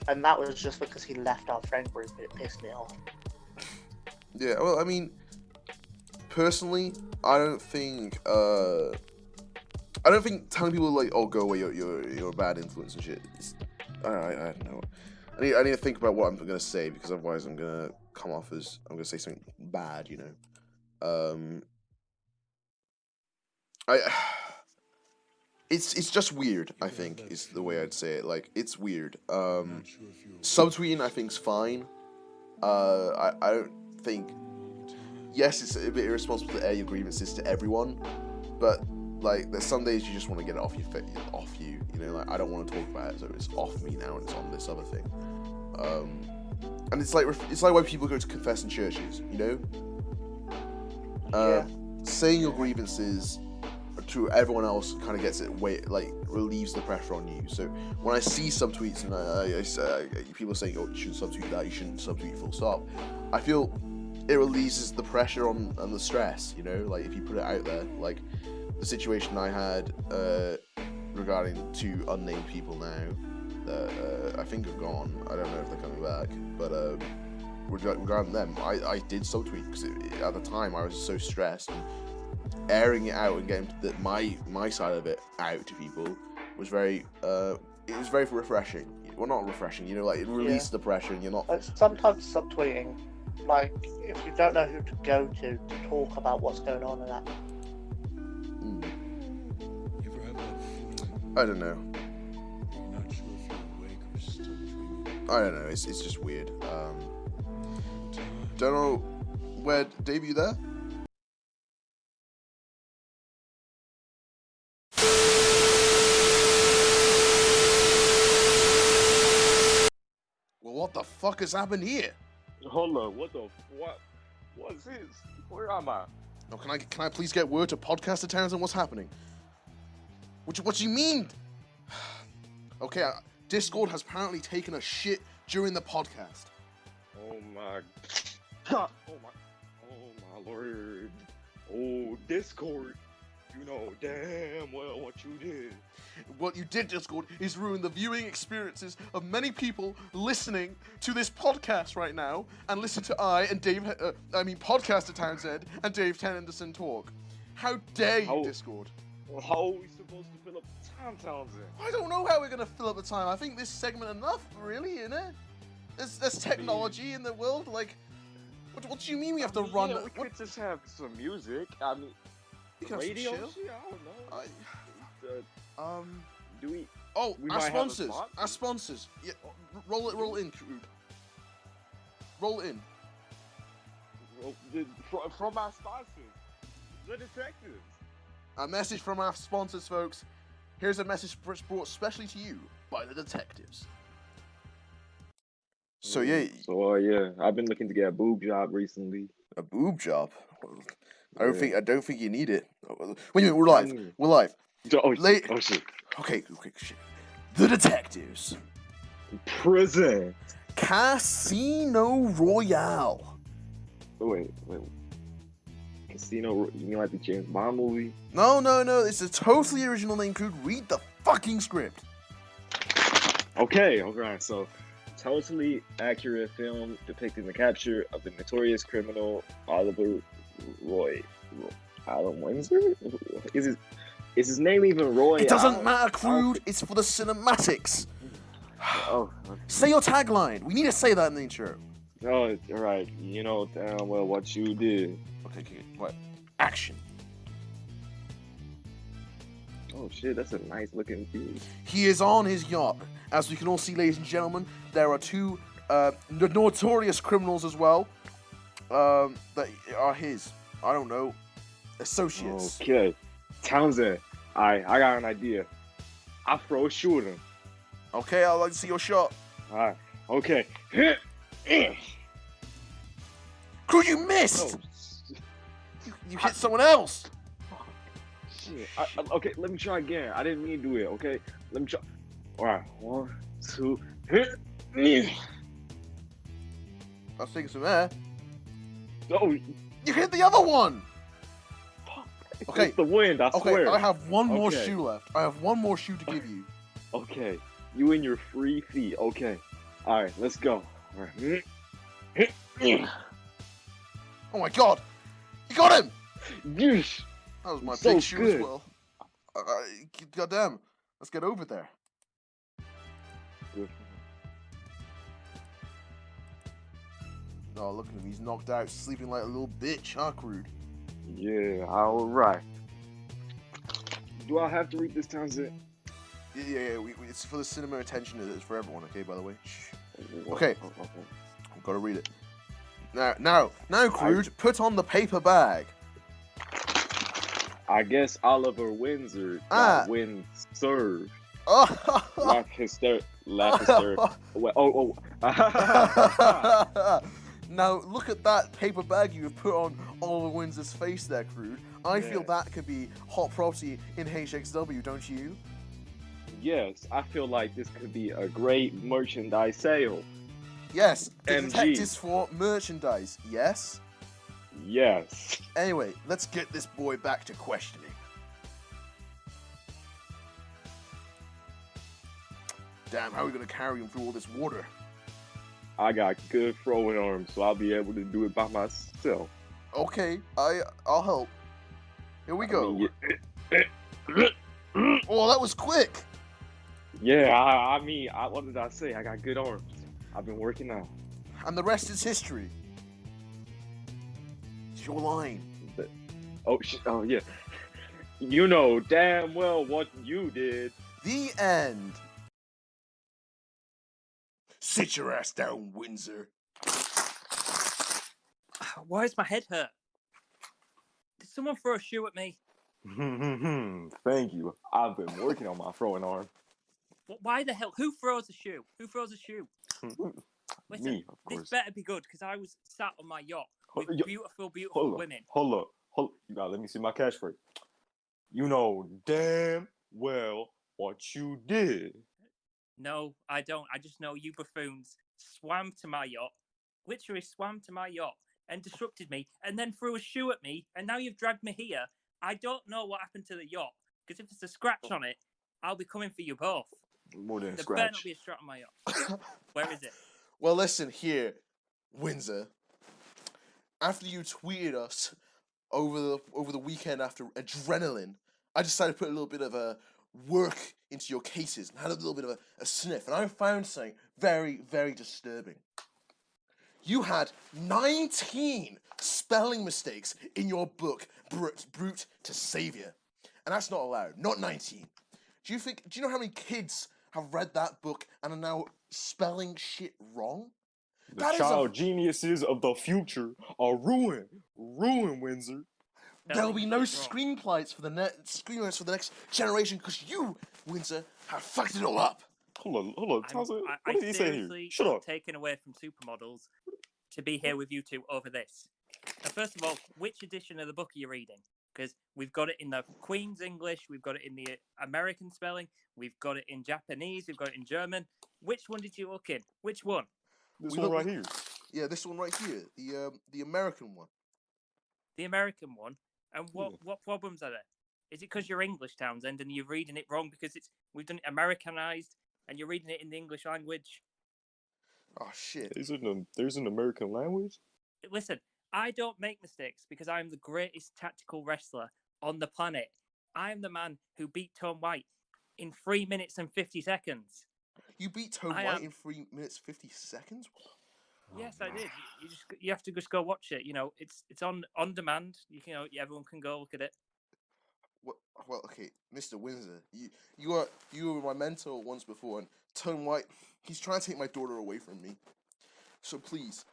And that was just because he left our friend group. It pissed me off. Yeah, well, I mean, personally, I don't think telling people like, oh, go away, you're a bad influence and shit. I don't know. I need to think about what I'm gonna say, because otherwise I'm gonna come off as I'm gonna say something bad, you know. It's just weird, I think, is the way I'd say it. Like, it's weird. Subtweeting, I think, is fine. I don't think... Yes, it's a bit irresponsible to air your grievances to everyone, but, like, there's some days you just want to get it off you, you know? Like, I don't want to talk about it, so it's off me now and it's on this other thing. And it's like why people go to confess in churches, you know? Saying your grievances to everyone else kind of gets it relieves the pressure on you. So when I see subtweets and people saying, oh, you shouldn't subtweet that, you shouldn't subtweet full stop, I feel it releases the pressure on the stress, you know, like if you put it out there. Like the situation I had regarding two unnamed people now that I think have gone, I don't know if they're coming back, but regarding them, I did subtweet because at the time I was so stressed, and airing it out and getting my side of it out to people was very refreshing. Well, not refreshing, you know, like it released the pressure and you're not... Sometimes subtweeting, like, if you don't know who to go to talk about what's going on in that... I don't know. I don't know, it's just weird. Don't know where... Dave, you there? Well, what the fuck has happened here? Hold on, what's this? Where am I? No, can I please get word to podcaster Townsend? What's happening? What do you mean? Okay, Discord has apparently taken a shit during the podcast. Oh my god! Oh my lord! Oh, Discord! You know damn well what you did. What you did, Discord, is ruin the viewing experiences of many people listening to this podcast right now, and listen to podcaster Townsend and Dave Henderson talk. How dare you, Discord? How are we supposed to fill up the time, Townsend? I don't know how we're gonna fill up the time. I think this segment enough, really, isn't it? There's technology in the world. Like, what do you mean we have to run? Yeah, we could just have some music. I mean, radio shit. I don't know. Do we? Oh, we our sponsors. Our sponsors. Yeah, roll in, Crude. Roll in. From our sponsors, the detectives. A message from our sponsors, folks. Here's a message brought specially to you by the detectives. So yeah. I've been looking to get a boob job recently. A boob job? I don't think you need it. Wait a minute, we're live. We're live. Oh shit. Okay, shit. The detectives. Prison. Casino Royale. Wait. Casino? You mean like the James Bond movie? No. It's a totally original name, Crude. Read the fucking script. Okay, alright, so totally accurate film depicting the capture of the notorious criminal Oliver Roy. Alan Windsor? Is his name even Roy? It doesn't matter, Crude. It's for the cinematics. Oh. Say your tagline. We need to say that in the intro. Oh, alright. You know damn well what you did. Okay. What? Action. Oh shit, that's a nice looking dude. He is on his yacht. As we can all see, ladies and gentlemen, there are two notorious criminals as well that are his, I don't know, associates. Okay. Townsend, I got an idea. I throw a shooter. Okay, I'd like to see your shot. Alright, okay. Crew, you missed! Oh, you hit someone else! Shit. Okay, let me try again. I didn't mean to do it, okay? Let me try. Alright, 1, 2, hit. I was taking some air. Oh, you hit the other one! Okay. It's the wind, I swear. I have one more Okay. shoe left. I have one more shoe to give you. Okay, you and your free feet. Okay, all right, let's go. All right. Oh my god! You got him! Yes. That was my So big shoe good. as well. Goddamn. Let's get over there. Good. Oh, look at him. He's knocked out, sleeping like a little bitch, huh, Crude? Yeah, all right. Do I have to read this, Townsend? Yeah. It's for the cinema attention. It's for everyone, okay, by the way? Shh. Okay. I've got to read it. Now, Crude, put on the paper bag. I guess Oliver Windsor got win served. Oh! Laugh hysterical. Oh. Now, look at that paper bag you have put on Oliver Windsor's face there, Crude. I feel that could be hot property in HXW, don't you? Yes, I feel like this could be a great merchandise sale. Yes, the MG. detectives for merchandise, yes? Yes. Anyway, let's get this boy back to questioning. Damn, how are we going to carry him through all this water? I got good throwing arms, so I'll be able to do it by myself. Okay, I'll help. Here we go. Oh, that was quick! Yeah, I mean, what did I say? I got good arms. I've been working out. And the rest is history. It's your line. Oh yeah. You know damn well what you did. The end. Sit your ass down, Windsor. Why does my head hurt? Did someone throw a shoe at me? Thank you. I've been working on my throwing arm. Why the hell? Who throws a shoe? Who throws a shoe? Listen, Me, of course. this better be good because I was sat on my yacht with beautiful Hold women. up. You gotta let me see my catchphrase. You know damn well what you did. No, I don't. I just know you buffoons swam to my yacht, literally swam to my yacht and disrupted me and then threw a shoe at me and now you've dragged me here. I don't know what happened to the yacht because if there's a scratch on it, I'll be coming for you both. More than a There scratch. better not be a scratch on my yacht. Where is it? Well, listen here, Windsor. After you tweeted us over the weekend after Adrenaline, I decided to put a little bit of a work into your cases and had a little bit of a sniff, and I found something very, very disturbing. You had 19 spelling mistakes in your book, Brute to Savior, and that's not allowed. Not 19. Do you know how many kids have read that book and are now spelling shit wrong? The child geniuses of the future are ruined, Windsor. There'll be no screenplays for the next generation because you, Windsor, have fucked it all up. Hold on, Townsend. What did he say here? Shut up. Taken away from supermodels to be here with you two over this. Now, first of all, which edition of the book are you reading? Because we've got it in the Queen's English, we've got it in the American spelling, we've got it in Japanese, we've got it in German. Which one did you look in? Which one? This one right here. Yeah, this one right here, the American one. The American one. And what problems are there? Is it because you're English, Townsend, and you're reading it wrong because we've done it Americanized and you're reading it in the English language? Oh shit! There's an American language. Listen, I don't make mistakes because I am the greatest tactical wrestler on the planet. I am the man who beat Tom White in 3 minutes and 50 seconds. You beat Tom White in 3 minutes 50 seconds? Yes, I did. You have to just go watch it. You know, it's on demand. You know, everyone can go look at it. Well, okay, Mr. Windsor, you were my mentor once before, and Tom White, he's trying to take my daughter away from me. So please,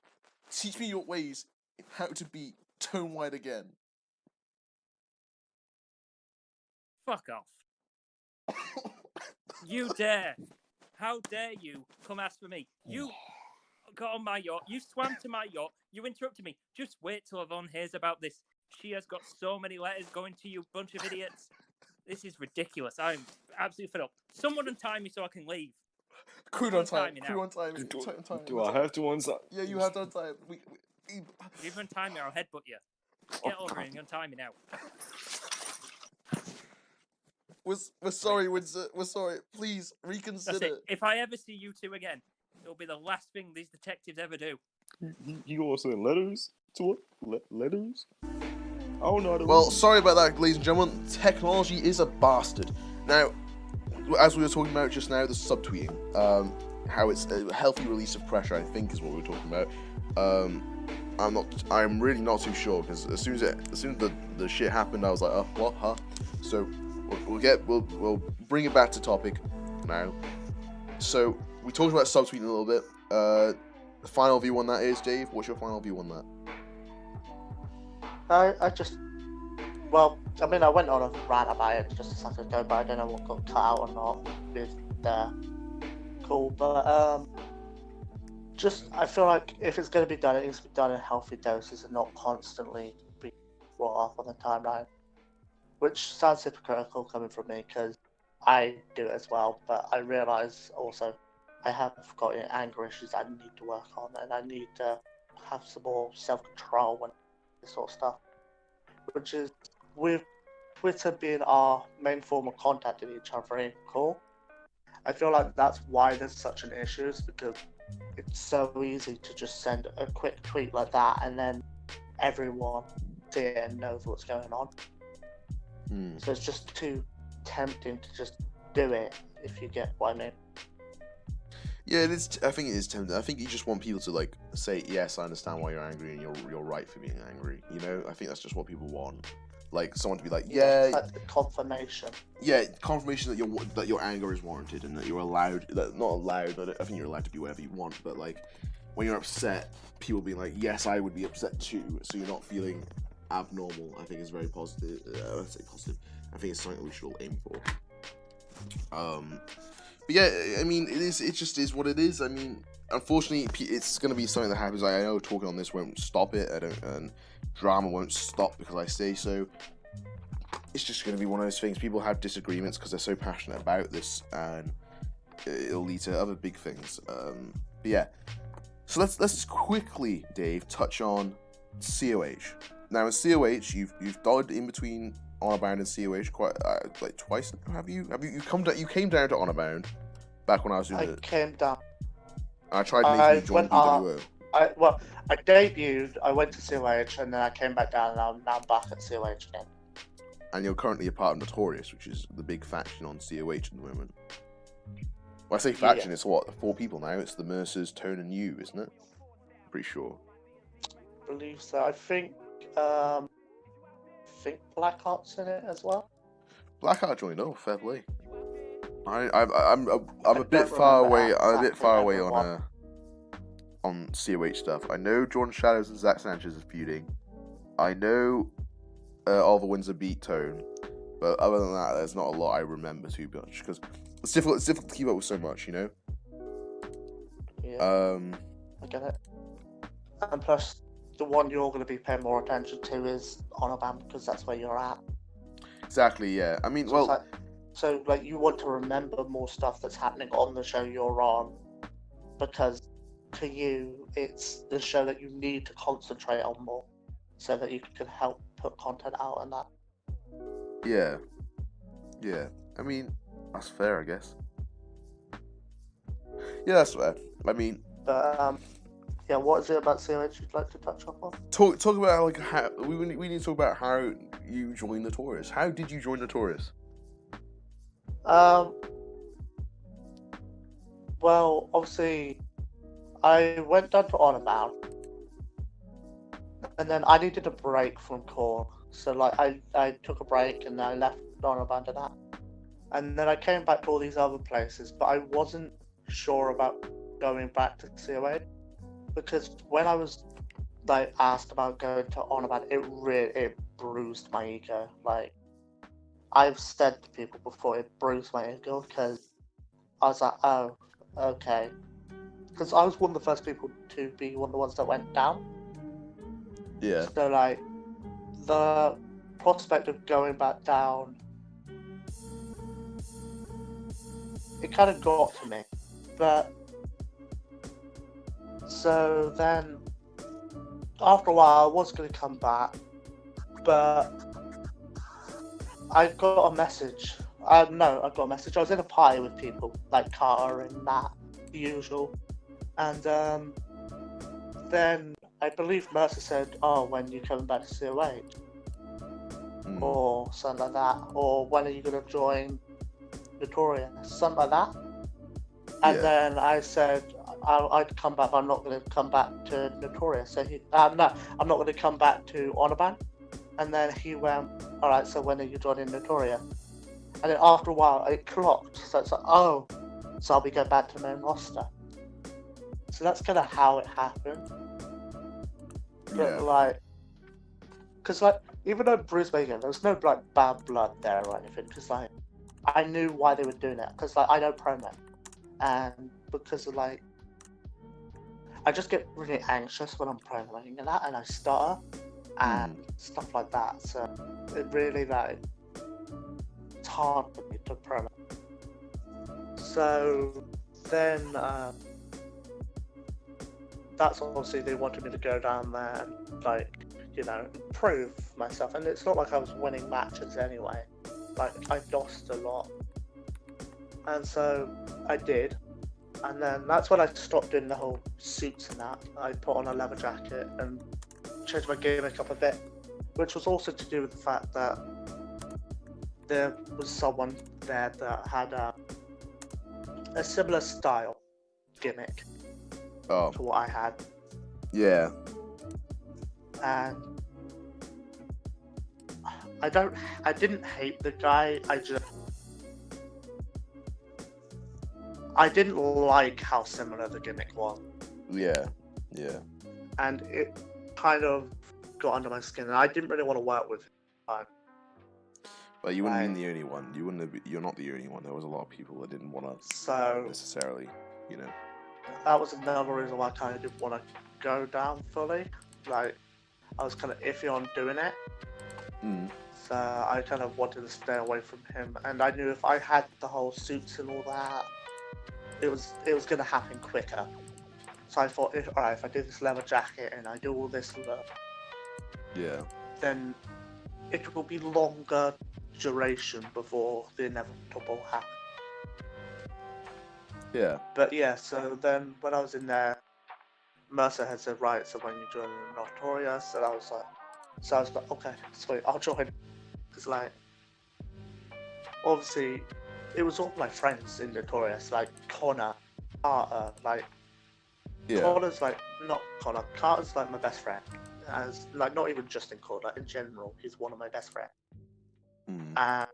teach me your ways in how to beat Tom White again. Fuck off. You dare. How dare you come ask for me? You got on my yacht. You swam to my yacht. You interrupted me. Just wait till Yvonne hears about this. She has got so many letters going to you, bunch of idiots. This is ridiculous. I'm absolutely fed up. Someone untie me so I can leave. Crew untie me. Do I have to untie? Yeah, you have to untie me. If you untie me, I'll headbutt you. Get over here and untie me now. We're sorry, Windsor. We're sorry. Please That's reconsider. it. If I ever see you two again, it'll be the last thing these detectives ever do. You gonna send letters to it? Letters? I don't know how to Well, read. sorry about that, ladies and gentlemen. Technology is a bastard. Now, as we were talking about just now, the subtweeting, how it's a healthy release of pressure, I think, is what we were talking about. I'm really not too sure, because as soon as the shit happened, I was like, oh, what, huh? So we'll bring it back to topic now. So we talked about subtweeting a little bit. The final view on that is, Dave. What's your final view on that? I mean, I went on a rant about it just a second ago, but I don't know what got cut out or not with the call. But I feel like if it's going to be done, it needs to be done in healthy doses and not constantly be brought up on the timeline. Which sounds hypocritical coming from me, because I do it as well, but I realise also I have got anger issues I need to work on, and I need to have some more self-control when this sort of stuff. Which is, with Twitter being our main form of contacting each other in call, I feel like that's why there's such an issue, is because it's so easy to just send a quick tweet like that, and then everyone see it and knows what's going on. So it's just too tempting to just do it, if you get what I mean. Yeah, it is. I think it is tempting. I think you just want people to like say, "Yes, I understand why you're angry, and you're right for being angry." You know, I think that's just what people want. Like someone to be like, "Yeah, It's like the confirmation." Yeah, confirmation that your anger is warranted and that you're allowed. Not allowed. But I think you're allowed to be whatever you want. But like, when you're upset, people being like, "Yes, I would be upset too," so you're not feeling abnormal. I think is very positive. I'd say positive. I think it's something we should all aim for. But yeah, I mean, it just is what it is. I mean, unfortunately, it's going to be something that happens. I know talking on this won't stop it, and drama won't stop because I say so. It's just going to be one of those things. People have disagreements because they're so passionate about this, and it'll lead to other big things. But yeah, so let's quickly, Dave, touch on COH. Now in COH, you've dodged in between Honor Bound and COH quite like twice. Have you? You came down to Honor Bound back when I was doing it. I came down. I tried making you join BWO. I debuted, I went to COH, and then I came back down, and I'm now back at COH again. And you're currently a part of Notorious, which is the big faction on COH at the moment. When I say faction, it's what, 4 people now? It's the Mercers, Tone, and you, isn't it? Pretty sure. I believe so. I think Blackheart's in it as well. Blackheart joined. Oh, fair play. I'm a bit far away. I'm a bit far away on COH stuff. I know Jordan Shadows and Zach Sanchez is feuding. I know Oliver Windsor beat Tone, but other than that, there's not a lot I remember too much because it's difficult to keep up with so much, you know. Yeah. I get it. And plus, the one you're going to be paying more attention to is Honor Bound because that's where you're at. Exactly. Yeah. I mean, So you want to remember more stuff that's happening on the show you're on, because to you, it's the show that you need to concentrate on more, so that you can help put content out and that. Yeah. Yeah. I mean, that's fair, I guess. Yeah, that's fair. I mean, but yeah, what is it about COH you'd like to touch on? Talk about like how we need to talk about how you joined Notorious. How did you join Notorious? Well, obviously, I went down to Honor Bound, and then I needed a break from Core. So like, I took a break and I left Honor Bound to that, and then I came back to all these other places, but I wasn't sure about going back to COA. Because when I was like asked about going to Honor Bound, it bruised my ego. Like, I've said to people before, it bruised my ego because I was like, oh, okay. Because I was one of the first people to be one of the ones that went down. Yeah. So like, the prospect of going back down, it kind of got to me. But so then, after a while, I was going to come back, but I got a message no, I got a message. I was in a party with people like Carter and Matt, the usual, and then I believe Mercer said, "Oh, when you coming back to COH?" or something like that, or when are you gonna join Notorious, something like that. And then I said I'd come back, but I'm not gonna come back to Notorious. So no, I'm not gonna come back to Honorband. And then he went, all right, so when are you joining Notorious? And then after a while, it clocked. So it's like, oh, so I'll be going back to main roster. So that's kind of how it happened. But like, because like, even though Bruce Bacon, there was no like bad blood there or anything, because like, I knew why they were doing it. Because like, I know promo, and because of like, I just get really anxious when I'm promoting and that, and I stutter and stuff like that. So it really like, it's hard for me to promo. So then that's obviously they wanted me to go down there and like, you know, improve myself. And it's not like I was winning matches anyway. Like I lost a lot. And so I did. And then that's when I stopped doing the whole suits and that. I put on a leather jacket and changed my gimmick up a bit, which was also to do with the fact that there was someone there that had a similar style gimmick to what I had. Yeah. And I didn't hate the guy, I didn't like how similar the gimmick was. Yeah. And it kind of got under my skin, and I didn't really want to work with him. But you wouldn't be the only one. You're not the only one. There was a lot of people that didn't want to necessarily, you know. That was another reason why I kind of didn't want to go down fully. Like, I was kind of iffy on doing it. So I kind of wanted to stay away from him. And I knew if I had the whole suits and all that, it was going to happen quicker. So I thought, if I do this leather jacket and I do all this look, then it will be longer duration before the inevitable happens. Yeah. But yeah, so then when I was in there, Mercer had said, right, so when you join Notorious, and I was like, okay, sweet, I'll join. Because like, obviously, it was all my friends in Notorious, like Connor, Carter, like, Connor's like, not Connor, Carter's like my best friend. As like, not even just in Connor, in general, he's one of my best friends. And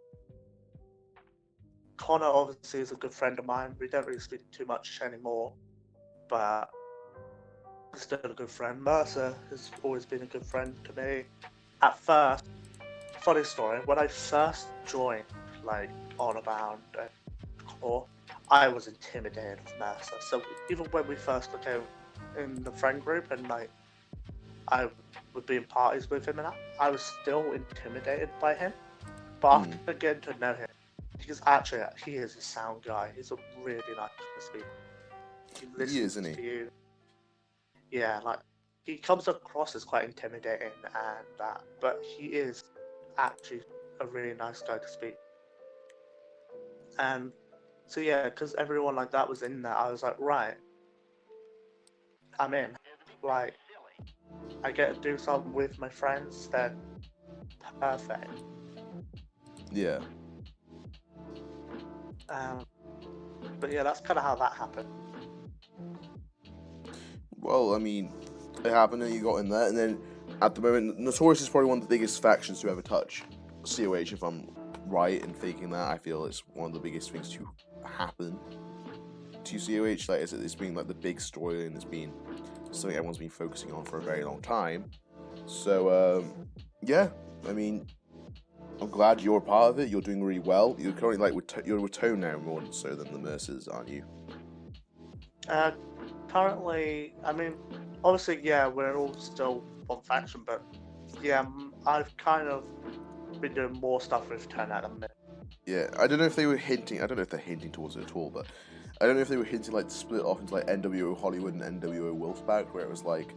Connor obviously is a good friend of mine. We don't really speak too much anymore, but he's still a good friend. Mercer has always been a good friend to me. At first, funny story, when I first joined, like, Honorbound and Core, I was intimidated with Mercer. So even when we first became in the friend group and, like, I would be in parties with him and that, I was still intimidated by him. But after getting to know him, because actually he is a sound guy. He's a really nice speaker. He listens to you. Yeah, like he comes across as quite intimidating and that, but he is actually a really nice guy to speak. And so yeah, because everyone like that was in there, I was like, right, I'm in. Like, I get to do something with my friends, then perfect. Yeah. But yeah, that's kind of how that happened. Well, I mean, it happened and you got in there, and then at the moment, Notorious is probably one of the biggest factions to ever touch COH, if I'm right in thinking that. I feel it's one of the biggest things to happen to COH. Like, it's been like the big story, and it's been something everyone's been focusing on for a very long time. So, yeah, I mean, I'm glad you're a part of it. You're doing really well. You're currently like you're with Tone now more so than the Mercers, aren't you? Currently, I mean, obviously, yeah, we're all still one faction, but yeah, I've kind of been doing more stuff with Tone at the minute. Yeah, I don't know if they were hinting. I don't know if they're hinting towards it at all, but I don't know if they were hinting like to split off into like NWO Hollywood and NWO Wolfpack, where it was like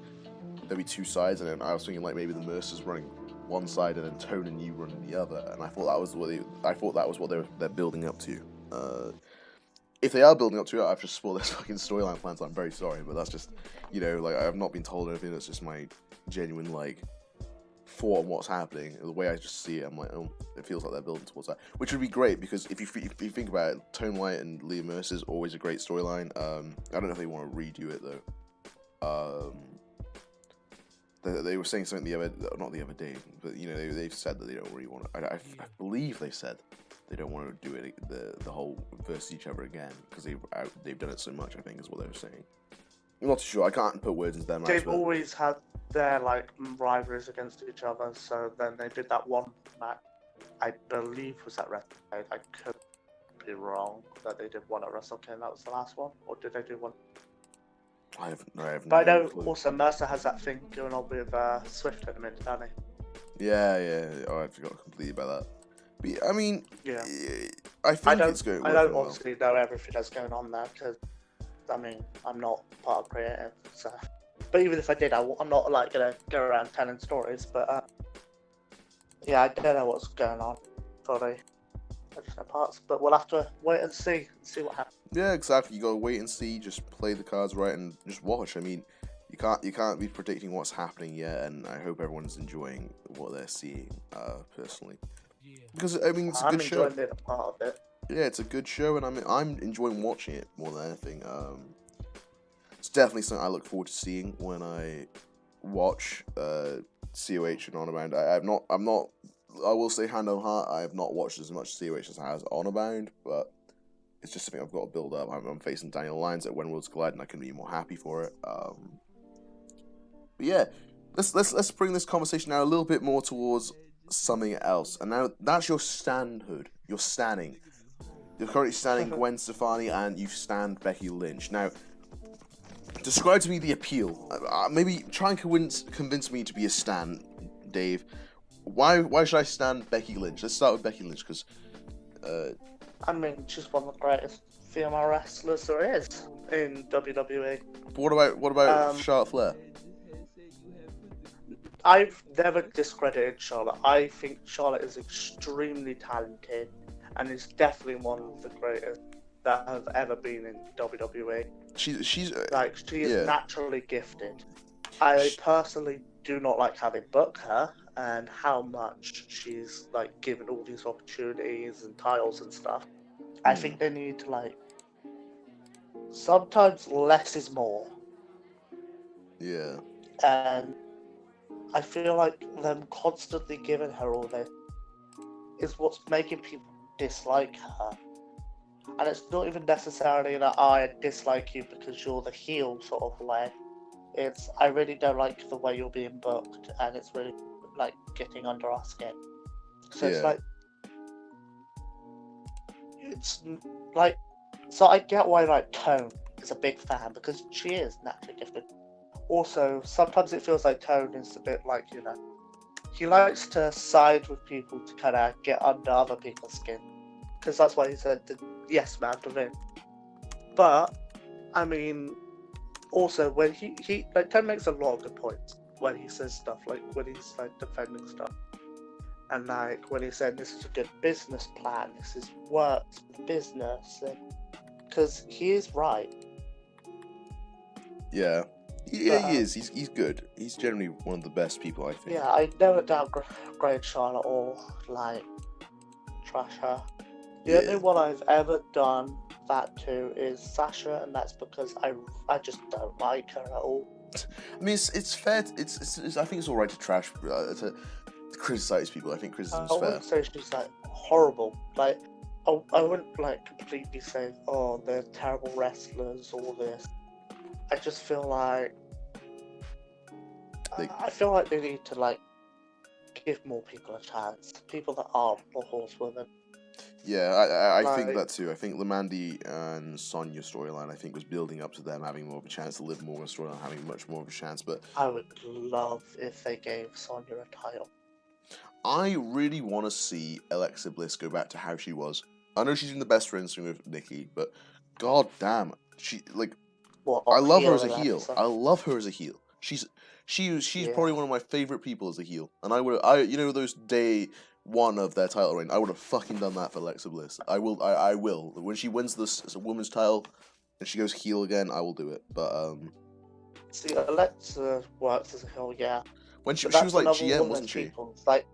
there'd be two sides, and then I was thinking like maybe the Mercers running one side and then Tone and you running the other, and I thought that was what they're building up to. If they are building up to it, I've just spoiled their fucking storyline plans. I'm very sorry, but that's just, like, I've not been told anything. That's just my genuine, like, thought on what's happening. The way I just see it, I'm like, oh, it feels like they're building towards that, which would be great because if you think about it, Tone White and Leah Mercer is always a great storyline. I don't know if they want to redo it though. They were saying something not the other day, but they've said that they don't really want to. I believe they said they don't want to do it the whole versus each other again because they've done it so much. I think is what they were saying. I'm not too sure. I can't put words into their mouths. They've always had their like rivalries against each other. So then they did that one match. I believe was at WrestleMania. I could be wrong that they did one at WrestleMania. That was the last one, or did they do one? I have But I know clue. also Mercer has that thing going on with Swift at the minute, doesn't he? Yeah. Oh, I forgot completely about that. But, I mean, Yeah. I think it's going. I don't obviously know everything that's going on there because, I mean, I'm not part of creative. So, but even if I did, I'm not like gonna go around telling stories. But yeah, I don't know what's going on for the additional parts. But we'll have to wait and see what happens. Yeah, exactly. You gotta wait and see. Just play the cards right and just watch. I mean, you can't be predicting what's happening yet, and I hope everyone's enjoying what they're seeing. Personally, because I mean, it's a good show. I'm enjoying being a part of it. Yeah, it's a good show, and I'm enjoying watching it more than anything. It's definitely something I look forward to seeing when I watch COH and On Abound. I will say hand on heart, I have not watched as much COH as I have On Abound, but it's just something I've got to build up. I'm facing Daniel Lyons at When Worlds Collide, and I couldn't be more happy for it. But yeah, let's bring this conversation now a little bit more towards something else. And now that's your standhood. You're standing. You're currently standing Gwen Stefani, and you stand Becky Lynch. Now, describe to me the appeal. Maybe try and convince me to be a stan, Dave. Why should I stand Becky Lynch? Let's start with Becky Lynch because. I mean, she's one of the greatest female wrestlers there is in WWE. But what about Charlotte Flair? I've never discredited Charlotte. I think Charlotte is extremely talented and is definitely one of the greatest that have ever been in WWE. She's she is naturally gifted. I personally do not like how they book her and how much she's like given all these opportunities and titles and stuff. I think they need to sometimes less is more. Yeah. And I feel like them constantly giving her all this is what's making people dislike her. And it's not even necessarily that I dislike you because you're the heel sort of way. It's I really don't like the way you're being booked, and it's really like getting under our skin. So it's so I get why Tone is a big fan because she is naturally gifted. Also, sometimes it feels like Tone is a bit like he likes to side with people to kind of get under other people's skin, because that's why he said the yes man to win. But I mean, also when he Tone makes a lot of good points when he says stuff like when he's defending stuff, and when he said this is a good business plan, this works for the business, because he is right. Yeah. He is. He's good. He's generally one of the best people, I think. Yeah, I never downgrade Charlotte or trash her. The only one I've ever done that to is Sasha, and that's because I just don't like her at all. I mean, it's fair. It's I think it's all right to trash to criticize people. I think criticism's fair. I wouldn't say she's horrible. I wouldn't completely say they're terrible wrestlers or this. I just feel like they need to give more people a chance. People that aren't more horsewomen. Yeah, I think that too. I think the Mandy and Sonya storyline, I think, was building up to them having more of a chance to live more of a storyline, having much more of a chance. But I would love if they gave Sonya a title. I really want to see Alexa Bliss go back to how she was. I know she's in the best friends thing with Nikki, but god damn, she I love her as a heel. I love her as a heel. She's Yeah. probably one of my favorite people as a heel, and you know those day one of their title reign, I would have fucking done that for Alexa Bliss. I will when she wins this women's title and she goes heel again, I will do it. But See, Alexa works as a heel, yeah. when she But was that's like another GM, one of wasn't those she? people. Like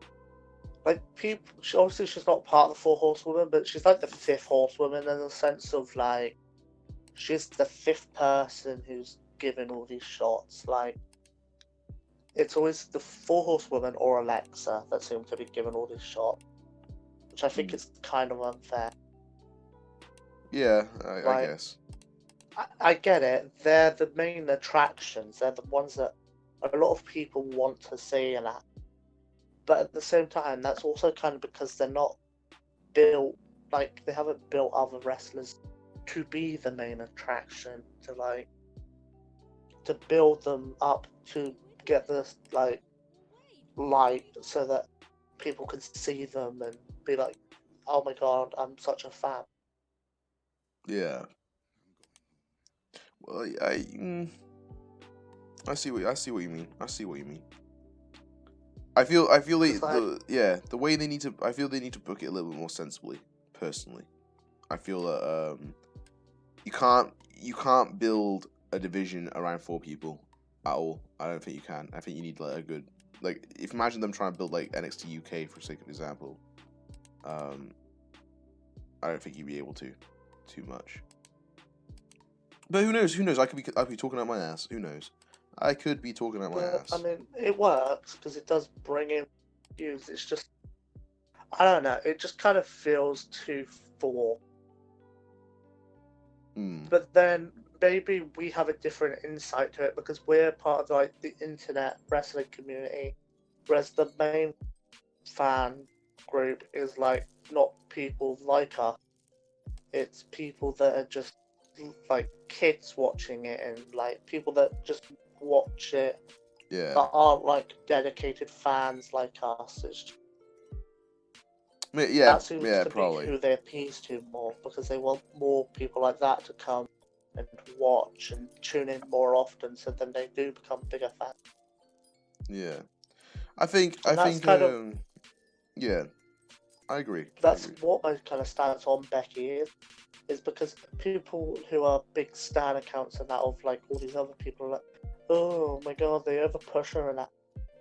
people. Obviously, she's not part of the Four Horsewomen, but she's like the fifth horsewoman in the sense of like she's the fifth person who's given all these shots. Like it's always the Four Horsewomen or Alexa that seem to be given all these shots, which I think is kind of unfair. Yeah, I Like, guess. I get it. They're the main attractions. They're the ones that a lot of people want to see and that. But at the same time, that's also kind of because they're not built, like, they haven't built other wrestlers to be the main attraction, to build them up to get this, like, light so that people can see them and be like, oh my god, I'm such a fan. Yeah. Well, I see what you mean. I see what you mean. I feel the way they need to. I feel they need to book it a little bit more sensibly. Personally, I feel that you can't build a division around 4 people at all. I don't think you can. I think you need like a good if imagine them trying to build like NXT UK for sake of example. I don't think you'd be able to too much. But who knows? Who knows? I could be talking out my ass. Who knows? I could be talking out my ass. I mean, it works because it does bring in views. It's just, I don't know. It just kind of feels too full. But then maybe we have a different insight to it because we're part of like the internet wrestling community, whereas the main fan group is like not people like us. It's people that are just like kids watching it and like people that just watch it that aren't like dedicated fans like us. That seems to probably be who they appease to more because they want more people like that to come and watch and tune in more often, so then they do become bigger fans. Yeah, I think yeah, I agree. That's what my kind of stance on Becky is because people who are big stan accounts and that of like all these other people are like, oh my god, they over push her and that.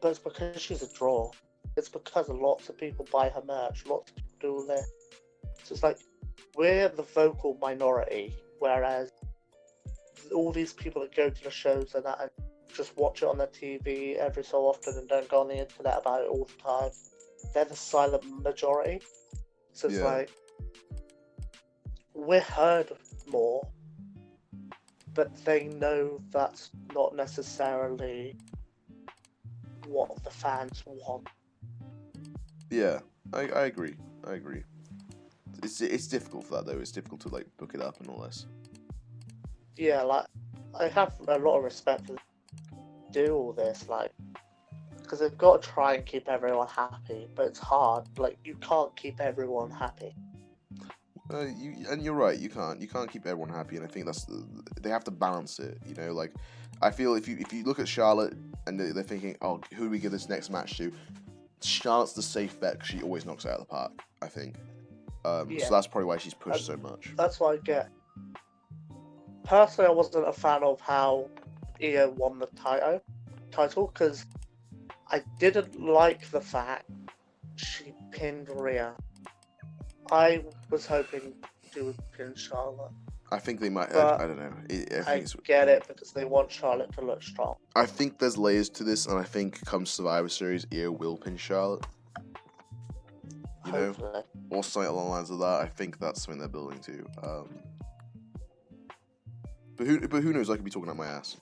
But it's because she's a draw. It's because lots of people buy her merch, lots of people do all this. So it's like, we're the vocal minority, whereas all these people that go to the shows and that and just watch it on their TV every so often and don't go on the internet about it all the time, they're the silent majority. So it's like, we're heard more, but they know that's not necessarily what the fans want. Yeah, I agree. I agree. It's difficult for that though. It's difficult to like book it up and all this. Yeah, like I have a lot of respect for them to do all this, like because they've got to try and keep everyone happy, but it's hard. Like you can't keep everyone happy. You're right. You can't keep everyone happy, and I think they have to balance it. You know, like I feel if you look at Charlotte and they're thinking, oh, who do we give this next match to? Charlotte's the safe bet because she always knocks it out of the park, I think. So that's probably why she's pushed so much. That's what I get. Personally, I wasn't a fan of how Io won the title because I didn't like the fact she pinned Rhea. I was hoping she would pin Charlotte. I think they might. I don't know. I get it because they want Charlotte to look strong. I think there's layers to this, and I think come Survivor Series, Io will pin Charlotte. You Hopefully. know, or something along the lines of that. I think that's something they're building to. But who knows? I could be talking out my ass.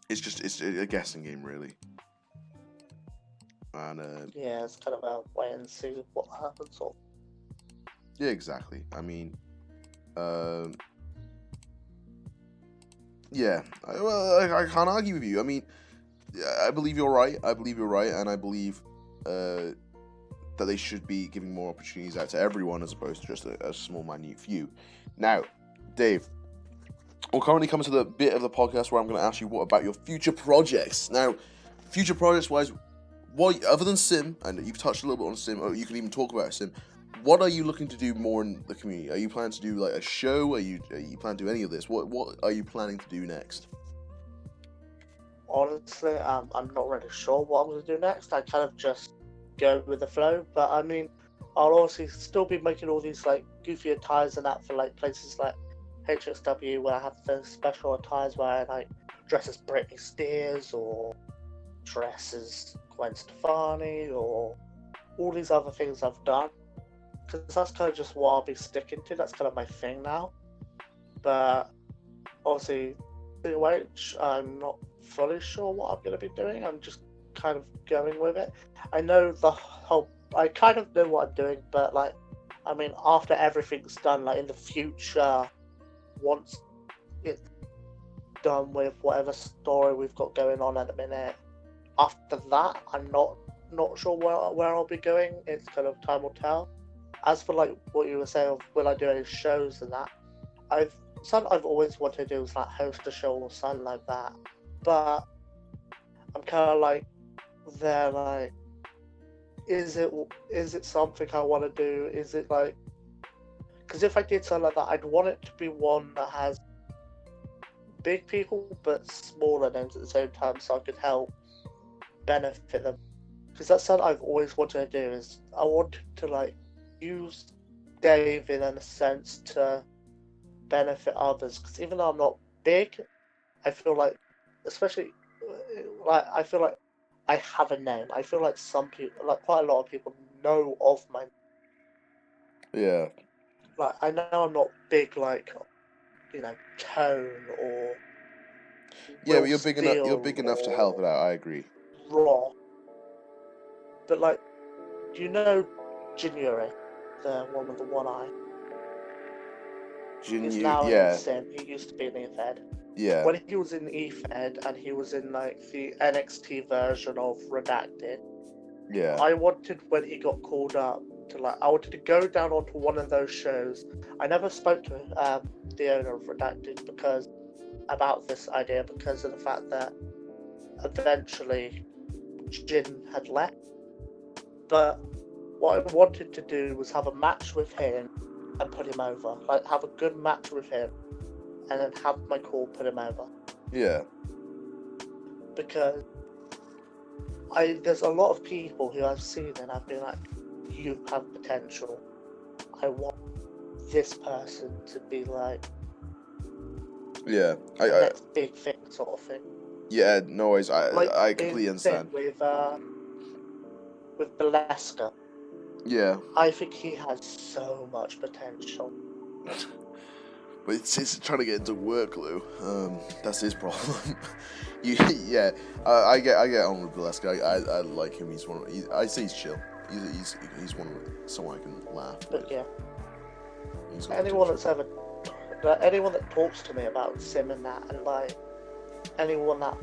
It's a guessing game, really. And yeah, it's kind of a wait and see what happens. Yeah, exactly. I mean, yeah. I can't argue with you. I mean, I believe you're right. And I believe that they should be giving more opportunities out to everyone as opposed to just a small, minute few. Now, Dave, we're currently coming to the bit of the podcast where I'm going to ask you what about your future projects. Now, future projects wise, what other than Sim, and you've touched a little bit on Sim, or you can even talk about Sim. What are you looking to do more in the community? Are you planning to do like a show? Are you planning to do any of this? What are you planning to do next? Honestly, I'm not really sure what I'm going to do next. I kind of just go with the flow. But I mean, I'll also still be making all these like goofy attires and that for like places like HXW where I have those special attires where I like dress as Britney Spears or dress as Gwen Stefani or all these other things I've done. Because that's kind of just what I'll be sticking to. That's kind of my thing now. But obviously, COH, I'm not fully sure what I'm going to be doing. I'm just kind of going with it. I know I kind of know what I'm doing, but like, I mean, after everything's done, like in the future, once it's done with whatever story we've got going on at the minute, after that, I'm not sure where I'll be going. It's kind of time will tell. As for like what you were saying, of will I do any shows and that, something I've always wanted to do is like host a show or something like that. But I'm kind of like, they're like, is it something I want to do? Is it like, because if I did something like that, I'd want it to be one that has big people but smaller names at the same time, so I could help benefit them. Because that's something I've always wanted to do. Is I wanted to like use Dave in a sense to benefit others. Because even though I'm not big, I feel like, especially like I feel like I have a name. I feel like some people, like quite a lot of people, know of my. Yeah. Like I know I'm not big, like Tone or. Yeah, Will but you're big enough. You're big enough to help it out. I agree. Raw. But like, do you know Jinuri, the one with the one eye? He's now in Sim. He used to be in EFED. Yeah. When he was in EFED and he was in like the NXT version of Redacted, Yeah. I wanted, when he got called up to I wanted to go down onto one of those shows. I never spoke to the owner of Redacted about this idea because of the fact that eventually Jin had left. But what I wanted to do was have a match with him and put him over. Like, have a good match with him and then have my call put him over. Yeah. Because there's a lot of people who I've seen and I've been like, you have potential. I want this person to be like, yeah, next big thing sort of thing. Yeah, no worries. I completely understand. With Baleska. Yeah. I think he has so much potential. But it's trying to get into work, Lou. That's his problem. I get on with Baleska. I like him. He's I say he's chill. He's someone I can laugh with. But yeah, anyone that talks to me about Sim and that, and like anyone that,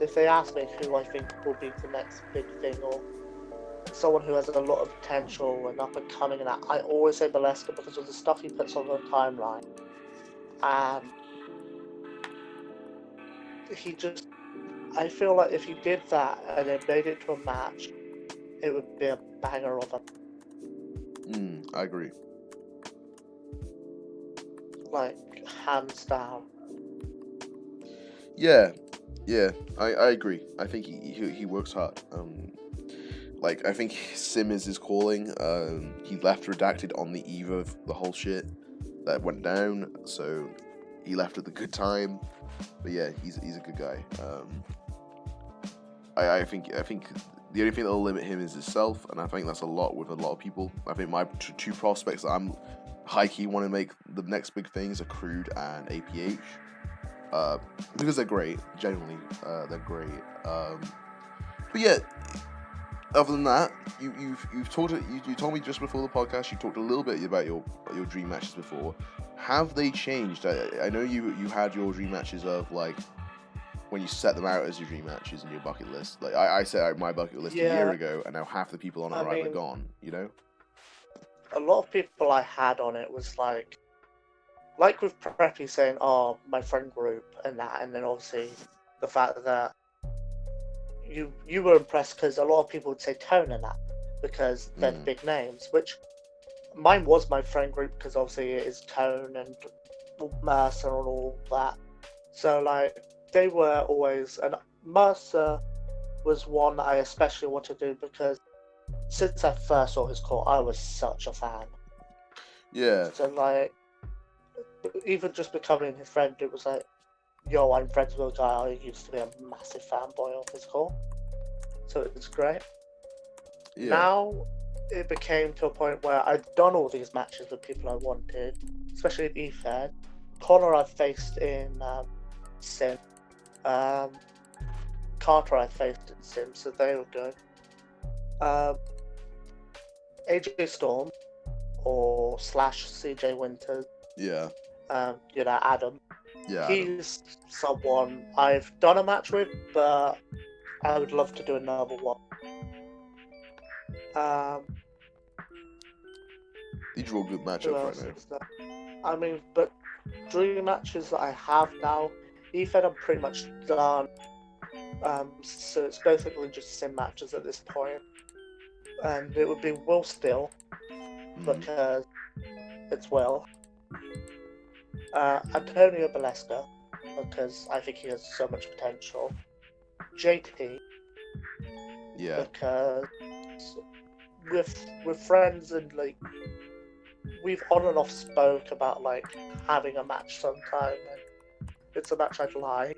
if they ask me who I think will be the next big thing or someone who has a lot of potential and up and coming and that, I always say Baleska because of the stuff he puts on the timeline. And I feel like if he did that and it made it to a match, it would be a banger of a. I agree. Like, hands down. Yeah, I agree. I think he works hard. Like, I think Sim is his calling. He left Redacted on the eve of the whole shit that went down, so he left at the good time. But yeah, he's a good guy. I think the only thing that'll limit him is himself, and I think that's a lot with a lot of people. I think my two prospects that I'm high-key want to make the next big things are Crude and APH. Because they're great, genuinely, they're great. But yeah, other than that, you've talked. You told me just before the podcast. You talked a little bit about your dream matches before. Have they changed? I know you had your dream matches of like when you set them out as your dream matches in your bucket list. Like I set out my bucket list a year ago, and now half the people on it are either gone. You know. A lot of people I had on it was like like with Preppy saying, "Oh, my friend group" and that, and then obviously the fact that you were impressed because a lot of people would say Tone and that because they're big names, which mine was my friend group because obviously it is Tone and Mercer and all that. So like they were always, and Mercer was one I especially wanted to do because since I first saw his core, I was such a fan. Yeah. So like, even just becoming his friend, it was like, yo, I'm friends with a guy I used to be a massive fanboy of his core. So it's great. Yeah. Now it became to a point where I'd done all these matches with people I wanted, especially in EFED. Connor I faced in Sim. Carter I faced in Sim, so they were good. AJ Storm or slash CJ Winters. Yeah. Adam. Yeah. He's someone I've done a match with, but I would love to do another one. These are all good Who matchups right else now. is there? I mean, but dream matches that I have now, EFED I'm pretty much done. So it's basically just sim matches at this point. And it would be Will Still, because it's Will. Antonio Baleska, because I think he has so much potential. JT, Yeah. because with friends and like we've on and off spoke about like having a match sometime, and it's a match I'd like.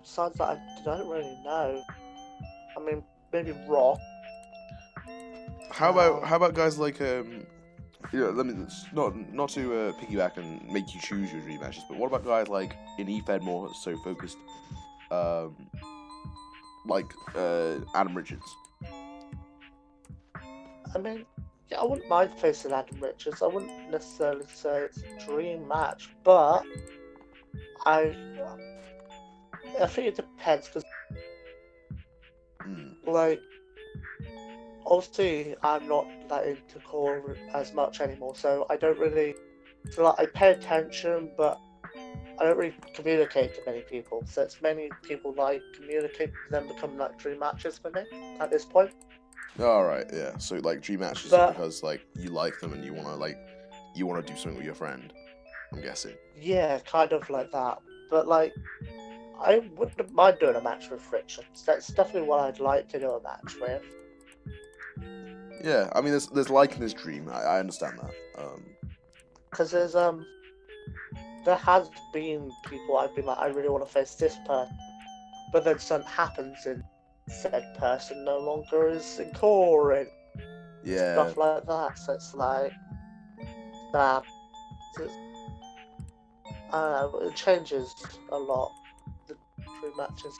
Besides that, I don't really know. I mean, maybe Rock. How about guys like let me not to piggyback and make you choose your dream matches, but what about guys like in EFED more so focused, like Adam Richards? I mean, yeah, I wouldn't mind facing Adam Richards. I wouldn't necessarily say it's a dream match, but I think it depends because, like, obviously I'm not that into core as much anymore, so I don't really. So like, I pay attention, but I don't really communicate to many people. So it's many people like communicate to them become like dream matches for me at this point. All right, yeah. So like dream matches But- are because like you like them and you wanna do something with your friend. I'm guessing. Yeah, kind of like that. But like, I wouldn't mind doing a match with Richards. That's definitely what I'd like to do a match with. Yeah, I mean, there's like in this dream. I understand that. Because there has been people I've been like, I really want to face this person, but then something happens and said person no longer is in core and Yeah. stuff like that. So it's like that. I don't know, it changes a lot. The dream matches.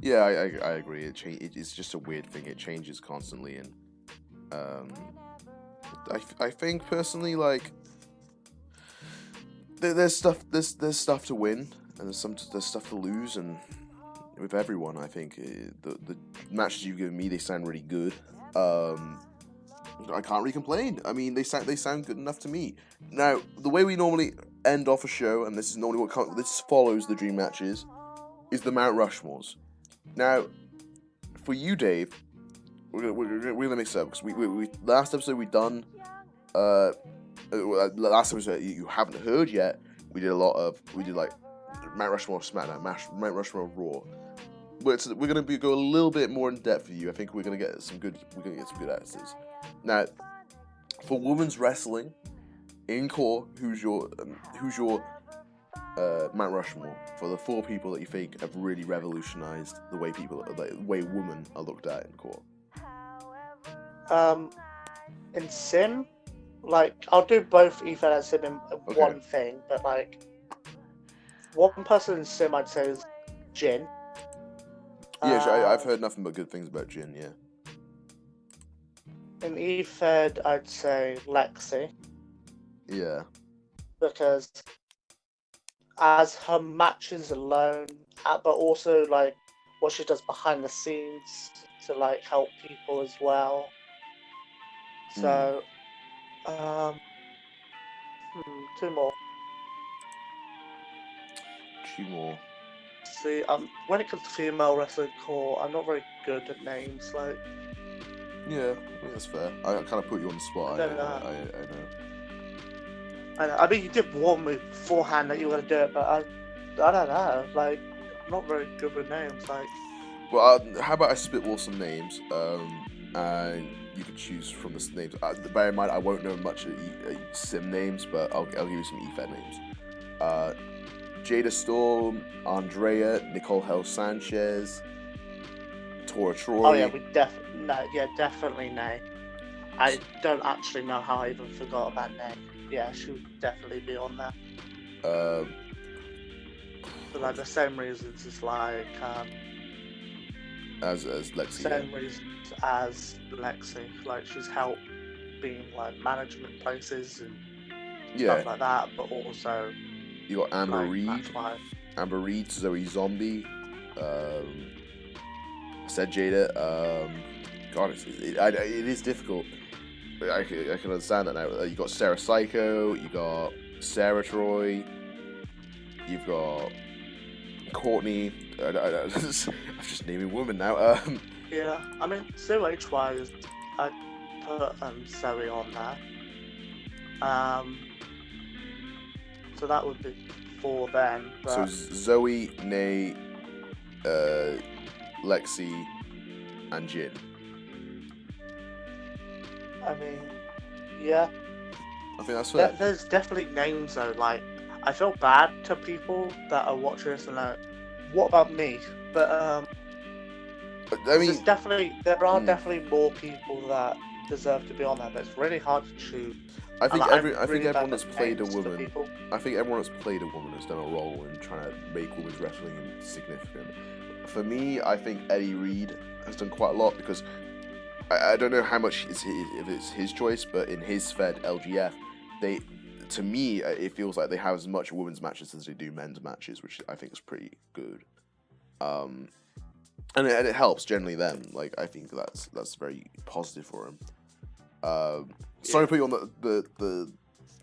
Yeah, I agree. It's just a weird thing. It changes constantly, and I think personally, like there's stuff to win, and there's stuff to lose, and with everyone, I think the matches you've given me, they sound really good. I can't really complain. I mean, they sound good enough to me. Now, the way we normally end off a show, and this is normally this follows the dream matches, is the Mount Rushmores. Now, for you, Dave, we're gonna mix it up because we last episode we done last episode you haven't heard yet. We did like Mount Rushmore SmackDown, Mount Rushmore Raw. But we're gonna go a little bit more in depth for you. I think we're gonna get some good answers. Now, for women's wrestling in core, who's your Mount Rushmore for the 4 people that you think have really revolutionized the way women are looked at in core? In Sim, like I'll do both EFED and Sim in one thing, but like one person in Sim I'd say is Jin. Yeah, I've heard nothing but good things about Jin. Yeah. In EFED, I'd say Lexi. Yeah. Because as her matches alone, but also like what she does behind the scenes to like help people as well. So Um, two more. Two more. See, when it comes to female wrestling core, I'm not very good at names. Like, Yeah, I think that's fair. I kind of put you on the spot. I I don't know. know. I mean, you did warn me beforehand that you were gonna do it, but I don't know. Like, I'm not very good with names. Like, Well, how about I spitball some names, and you can choose from the names. Bear in mind, I won't know much of sim names, but I'll give you some EFED names. Jada Storm, Andrea, Nicole Hell Sanchez, Tora Troy. oh yeah, definitely no. I don't actually know how I even forgot about name. Yeah, she would definitely be on there. For like the same reasons as like as Lexi. same reasons as Lexi. Like she's helped being like management places and stuff like that, but also you got Amber like, Reed. that's why. Amber Reed, Zoe Zombie. I said Jada. God, it is difficult. But I can understand that now. You got Sarah Psycho. You got Sarah Troy. You've got Courtney. I'm just naming women now. Yeah, I mean, COH-wise, I'd put Zoe on there. So that would be 4 then. But... So Zoe, Nay, Lexi, and Jin. I mean, yeah. I think that's fair. There's definitely names though. Like, I feel bad to people that are watching this and like, what about me? But I mean, there are definitely more people that deserve to be on there, but it's really hard to choose. I think really everyone that's played a names to woman. people. I think everyone that's played a woman has done a role in trying to make women's wrestling significant. For me, I think Eddie Reed has done quite a lot because I don't know how much if it's his choice, but in his Fed LGF, to me it feels like they have as much women's matches as they do men's matches, which I think is pretty good. And it helps generally them. Like I think that's very positive for him. Sorry to put you on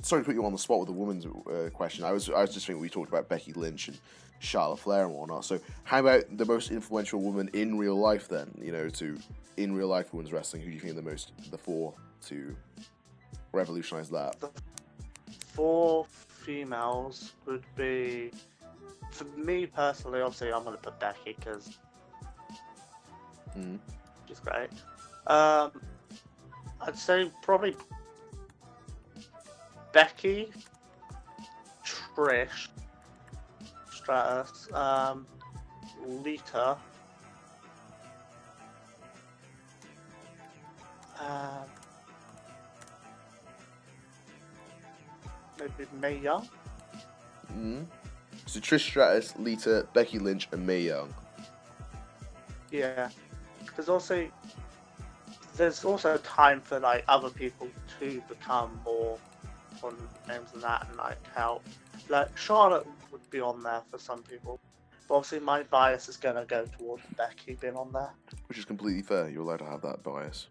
sorry to put you on the spot with the women's question. I was just thinking we talked about Becky Lynch and Charlotte Flair and whatnot. So how about the most influential woman in real life then? In real life women's wrestling, who do you think are the 4 to revolutionize that? The 4 females would be, for me personally, obviously I'm going to put Becky because she's great. I'd say probably Becky, Trish Stratus, Lita, maybe Mae Young. So Trish Stratus, Lita, Becky Lynch, and Mae Young. Yeah, because also there's also time for like other people to become more on names than that and like help. Like Charlotte would be on there for some people, but obviously my bias is gonna go towards Becky being on there. Which is completely fair. You're allowed to have that bias.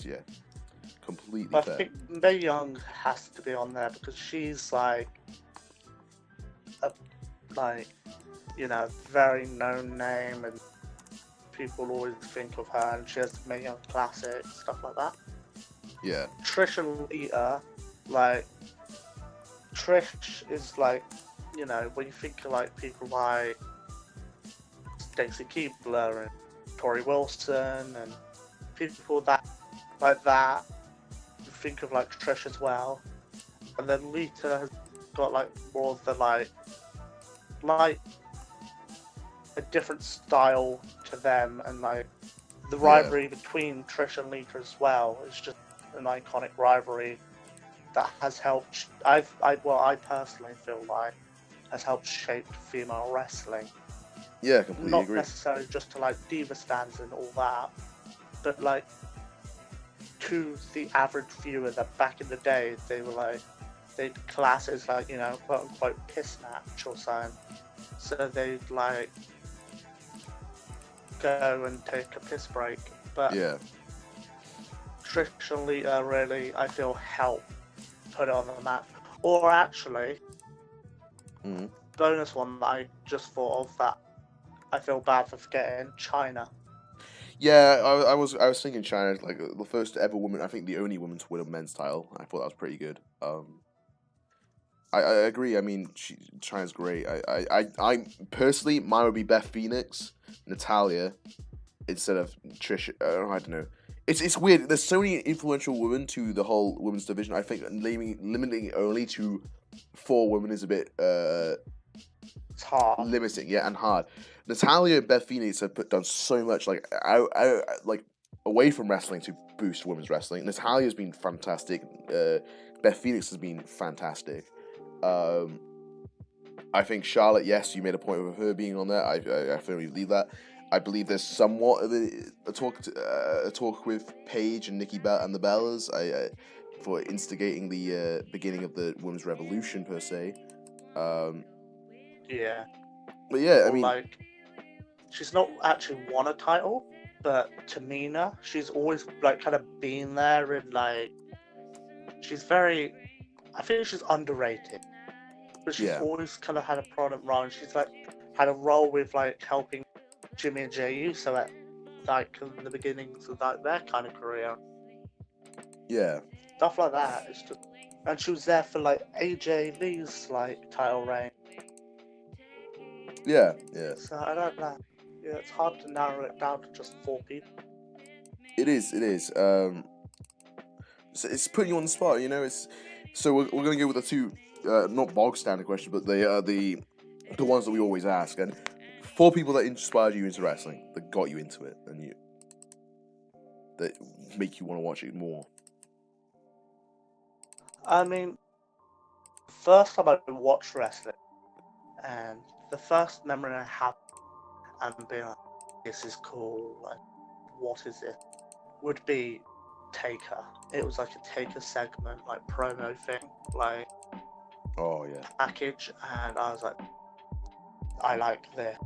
Yeah. Completely fair. I think Mae Young has to be on there because she's like very known name and people always think of her and she has the Mae Young Classic, stuff like that. Yeah. Trish and Lita, like Trish is like, when you think of like people like Stacy Keibler and Tori Wilson and people that you think of like Trish as well. And then Lita has got like more of the like a different style to them, and like the rivalry between Trish and Lita as well is just an iconic rivalry that has helped. I personally feel like has helped shape female wrestling. Yeah, completely Not agree. necessarily just to like diva stands and all that, but like to the average viewer that back in the day they'd classes like quote unquote piss match or something, so they'd like go and take a piss break. But yeah, Trish and Lita really, I feel, help put it on the map. Or actually, Mm. bonus one that I just thought of that I feel bad for forgetting, China. Yeah, I was thinking China, like the first ever woman, I think the only woman to win a men's title. I thought that was pretty good. I agree. I mean, China's great. I personally, mine would be Beth Phoenix, Natalia, instead of Trish. I don't know. It's weird. There's so many influential women to the whole women's division. I think limiting it only to 4 women is a bit It's hard. limiting, yeah, and hard. Natalia and Beth Phoenix have done so much, like like away from wrestling to boost women's wrestling. Natalia's been fantastic. Beth Phoenix has been fantastic. I think Charlotte, yes, you made a point of her being on there. I firmly believe that. I believe there's somewhat of a talk with Paige and Nikki and the Bellas. For instigating the beginning of the women's revolution per se. Yeah. But yeah, I Or mean, like, she's not actually won a title, but Tamina, she's always like kind of been there and like, she's very, I think she's underrated, but she's Yeah. always kind of had a prominent role. And she's like had a role with like helping Jimmy and Jey Uso at like in the beginnings of like their kind of career, yeah, stuff like that. It's just, and she was there for like AJ Lee's like title reign. yeah. So I don't know. Yeah, it's hard to narrow it down to just 4 people. It is. So it's putting you on the spot, you know. It's so we're gonna go with the 2, not bog standard questions, but they are the ones that we always ask. And 4 people that inspired you into wrestling, that got you into it, and that make you want to watch it more. I mean, first time I watched wrestling, and the first memory I have, and being like, this is cool, like, what is it? Would be Taker. It was like a Taker segment, like promo thing, like Oh yeah, package, and I was like, I like this.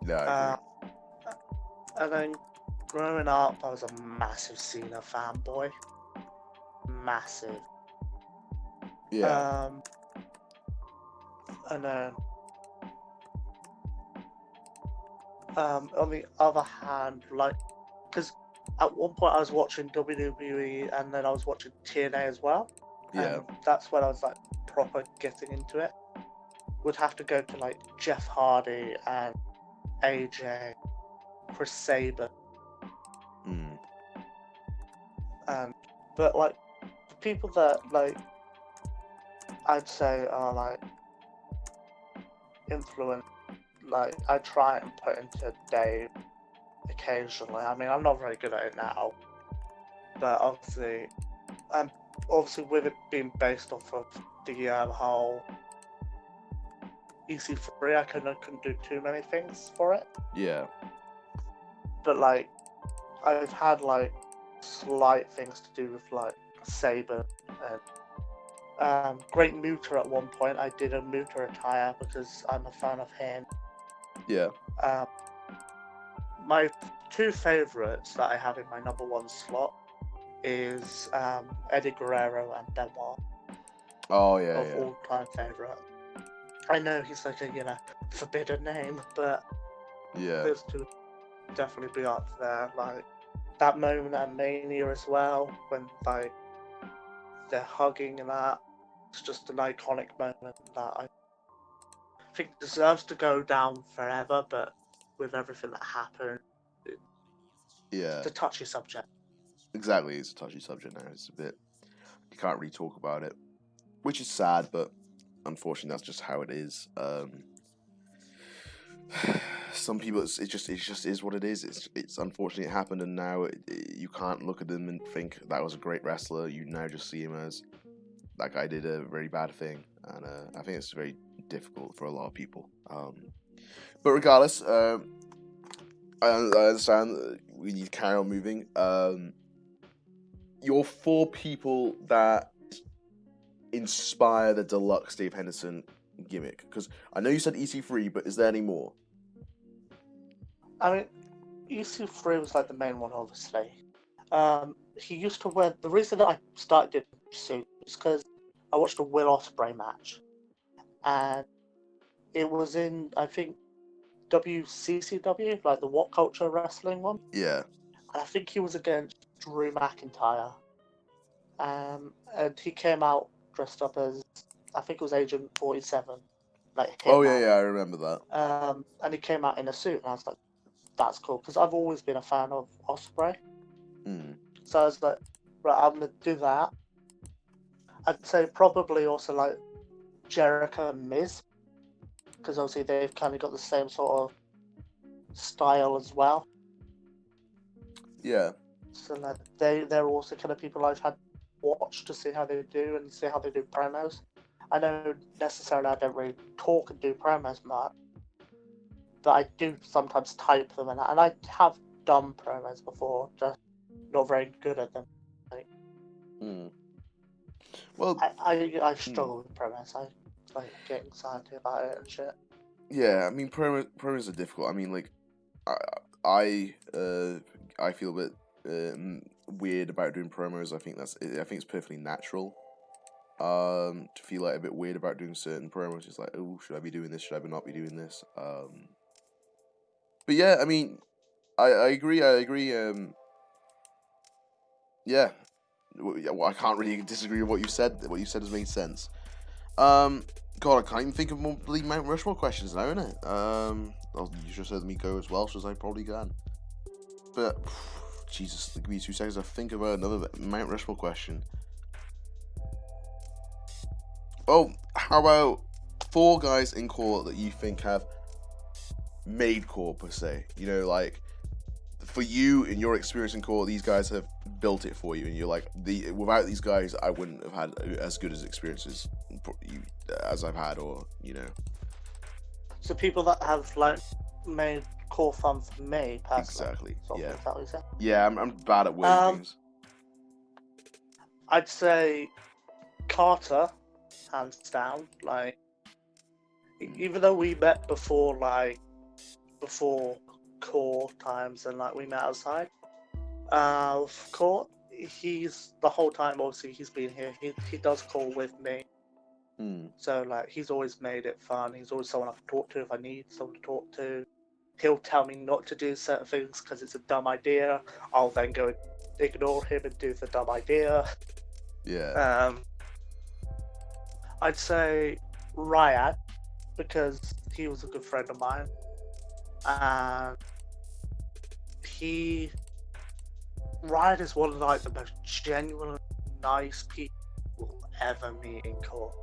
yeah, I agree. And then growing up, I was a massive Cena fanboy. Massive. Yeah, And then, on the other hand, like, because at one point I was watching WWE and then I was watching TNA as well. yeah, And that's when I was like proper getting into it. Would have to go to like Jeff Hardy and AJ, Chris Saban, mm. but like the people that like I'd say are like influence, like I try and put into Dave occasionally. I mean, I'm not very good at it now, but obviously with it being based off of the whole EC3, I couldn't do too many things for it. yeah, But like, I've had like slight things to do with like Saban and Great Muta at one point. I did a Muta attire because I'm a fan of him. yeah. My 2 favourites that I have in my number 1 slot is Eddie Guerrero and Benoit. Oh yeah, Of yeah, all time favourite. I know he's like a forbidden name, but yeah, those 2 definitely be up there. Like that moment at Mania as well, when like they're hugging and that. It's just an iconic moment that I think deserves to go down forever, but with everything that happened, yeah. it's a touchy subject. Exactly, it's a touchy subject now. It's a bit, you can't really talk about it, which is sad, but unfortunately that's just how it is. Some people, it just is what it is. It's unfortunately it happened, and now you can't look at them and think that was a great wrestler. You now just see him as that guy did a very bad thing, and I think it's very difficult for a lot of people. But regardless, I understand we need to carry on moving. Your 4 people that inspire the Deluxe Dave Henderson gimmick, because I know you said EC3, but is there any more? I mean, EC3 was like the main one, obviously. He used to wear. The reason that I started doing suit is because I watched a Will Ospreay match, and it was in, I think, WCCW, like the What Culture Wrestling one. Yeah. And I think he was against Drew McIntyre. And he came out dressed up as, I think it was Agent 47, like Oh yeah, Hitman. yeah, I remember that. And he came out in a suit, and I was like, that's cool, because I've always been a fan of Ospreay. Mm. So I was like, right, I'm gonna do that. I'd say probably also like Jericho and Miz, because obviously they've kind of got the same sort of style as well. Yeah. So like they're also kind of people I've had watch to see how they do and see how they do promos. I know necessarily I don't really talk and do promos much, but I do sometimes type them, and I have done promos before, just not very good at them. Mm. Well, I struggle with promos. I like get excited about it and shit. yeah, I mean, promos are difficult. I mean, like, I feel a bit weird about doing promos. I think it's perfectly natural. To feel like a bit weird about doing certain promos. It's like, oh, should I be doing this? Should I not be doing this? But yeah, I mean, I agree. Yeah. Well, I can't really disagree with what you said. What you said has made sense. God, I can't even think of more bleeding Mount Rushmore questions now, innit? You just heard me go as Welsh as I probably can. But, Jesus, give me 2 seconds. I think about another Mount Rushmore question. Oh, how about 4 guys in core that you think have made core, per se? You know, like, for you, in your experience in core, these guys have built it for you, and you're like, without these guys, I wouldn't have had as good as experiences as I've had, or, you know. So people that have like made core fun for me personally. Exactly. Yeah. Is that what you said? Yeah, I'm bad at wording things. I'd say Carter, hands down. Like, even though we met before core times, and like we met outside core, he's the whole time. Obviously, he's been here. He does call with me. So like he's always made it fun. He's always someone I can talk to if I need someone to talk to. He'll tell me not to do certain things because it's a dumb idea. I'll then go and ignore him and do the dumb idea. Yeah. I'd say Ryan, because he was a good friend of mine, and Ryan is one of like the most genuinely nice people you'll ever meet in core.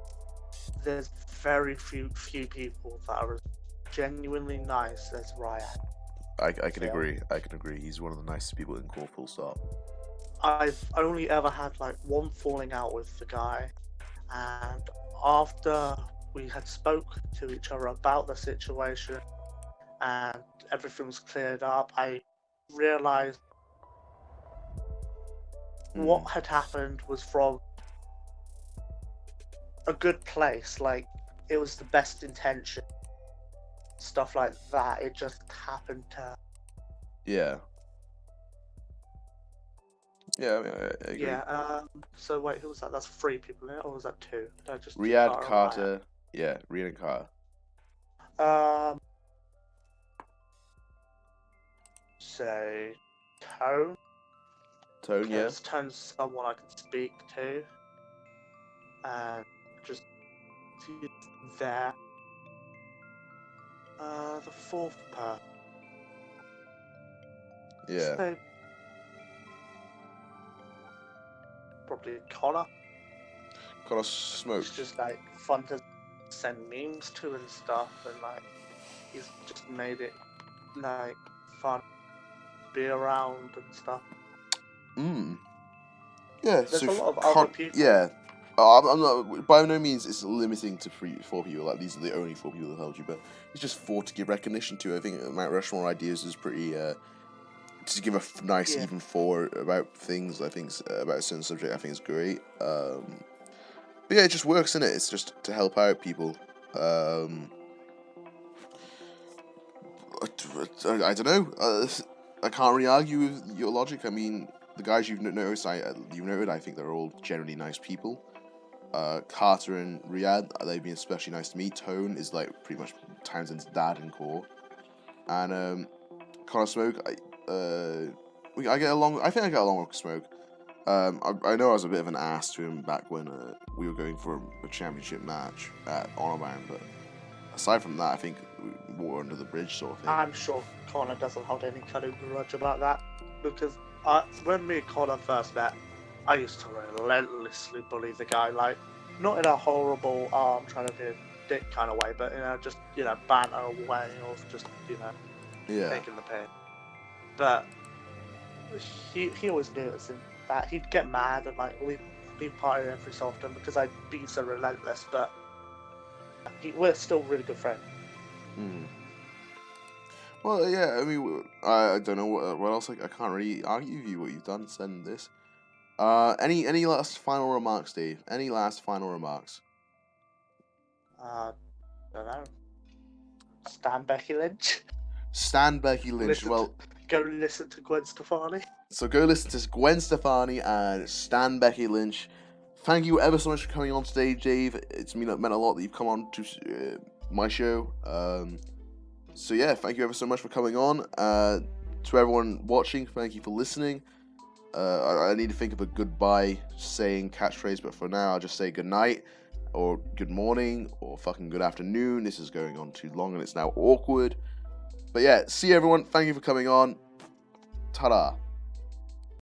There's very few people that are as genuinely nice as Ryan. I can agree. I can agree. He's one of the nicest people in core, full stop. I've only ever had like one falling out with the guy, and after we had spoke to each other about the situation and everything was cleared up, I realized what had happened was from a good place. Like, it was the best intention, stuff like that. It just happened to. Yeah. Yeah, I mean, I agree. Yeah. So wait, who was that? That's 3 people in it, or was that 2? Did I just Riyadh, Carter. Yeah, Riyadh and Carter. So Tone. Tone, yeah. Tone's someone I can speak to, and just he's there. The 4th person. Yeah. So, probably Connor. Connor Smoke. It's just like fun to send memes to and stuff, and like he's just made it like fun to be around and stuff. Yeah, There's so a lot of other people. Yeah. I'm not, by no means it's limiting to 4 people, like these are the only 4 people that held you, but it's just 4 to give recognition to. I think Mount Rushmore ideas is pretty, to give a nice even 4 about things, I think, about a certain subject, I think is great. But yeah, it just works, innit? It's just to help out people. I don't know. I can't really argue with your logic. I mean, the guys you've noticed, you've noted, I think they're all generally nice people. Carter and Riyadh, they've been especially nice to me. Tone is like pretty much Townsend's dad in core, and Connor Smoke, I get along. I think I get along with Smoke. I know I was a bit of an ass to him back when we were going for a championship match at Honorbound, but aside from that, I think we're under the bridge sort of thing. I'm sure Connor doesn't hold any kind of grudge about that, because when me and Connor first met, I used to relentlessly bully the guy, like, not in a horrible, I'm trying to be a dick kind of way, but, just, banter way of just, taking the pain. But he always knew it, and that he'd get mad and, like, leave party every so often because I'd be so relentless, but we're still really good friends. Well, yeah, I mean, I don't know what else. I can't really argue with you what you've done. Send this. Any last final remarks, Dave? Any last final remarks? Don't know. Stan Becky Lynch. Stan Becky Lynch. Go listen to Gwen Stefani. So go listen to Gwen Stefani and Stan Becky Lynch. Thank you ever so much for coming on today, Dave. It's meant a lot that you've come on to my show. So yeah, thank you ever so much for coming on. To everyone watching, thank you for listening. I need to think of a goodbye saying catchphrase, but for now I'll just say good night, or good morning, or fucking good afternoon. This is going on too long and it's now awkward. But yeah, see everyone. Thank you for coming on. Ta-da.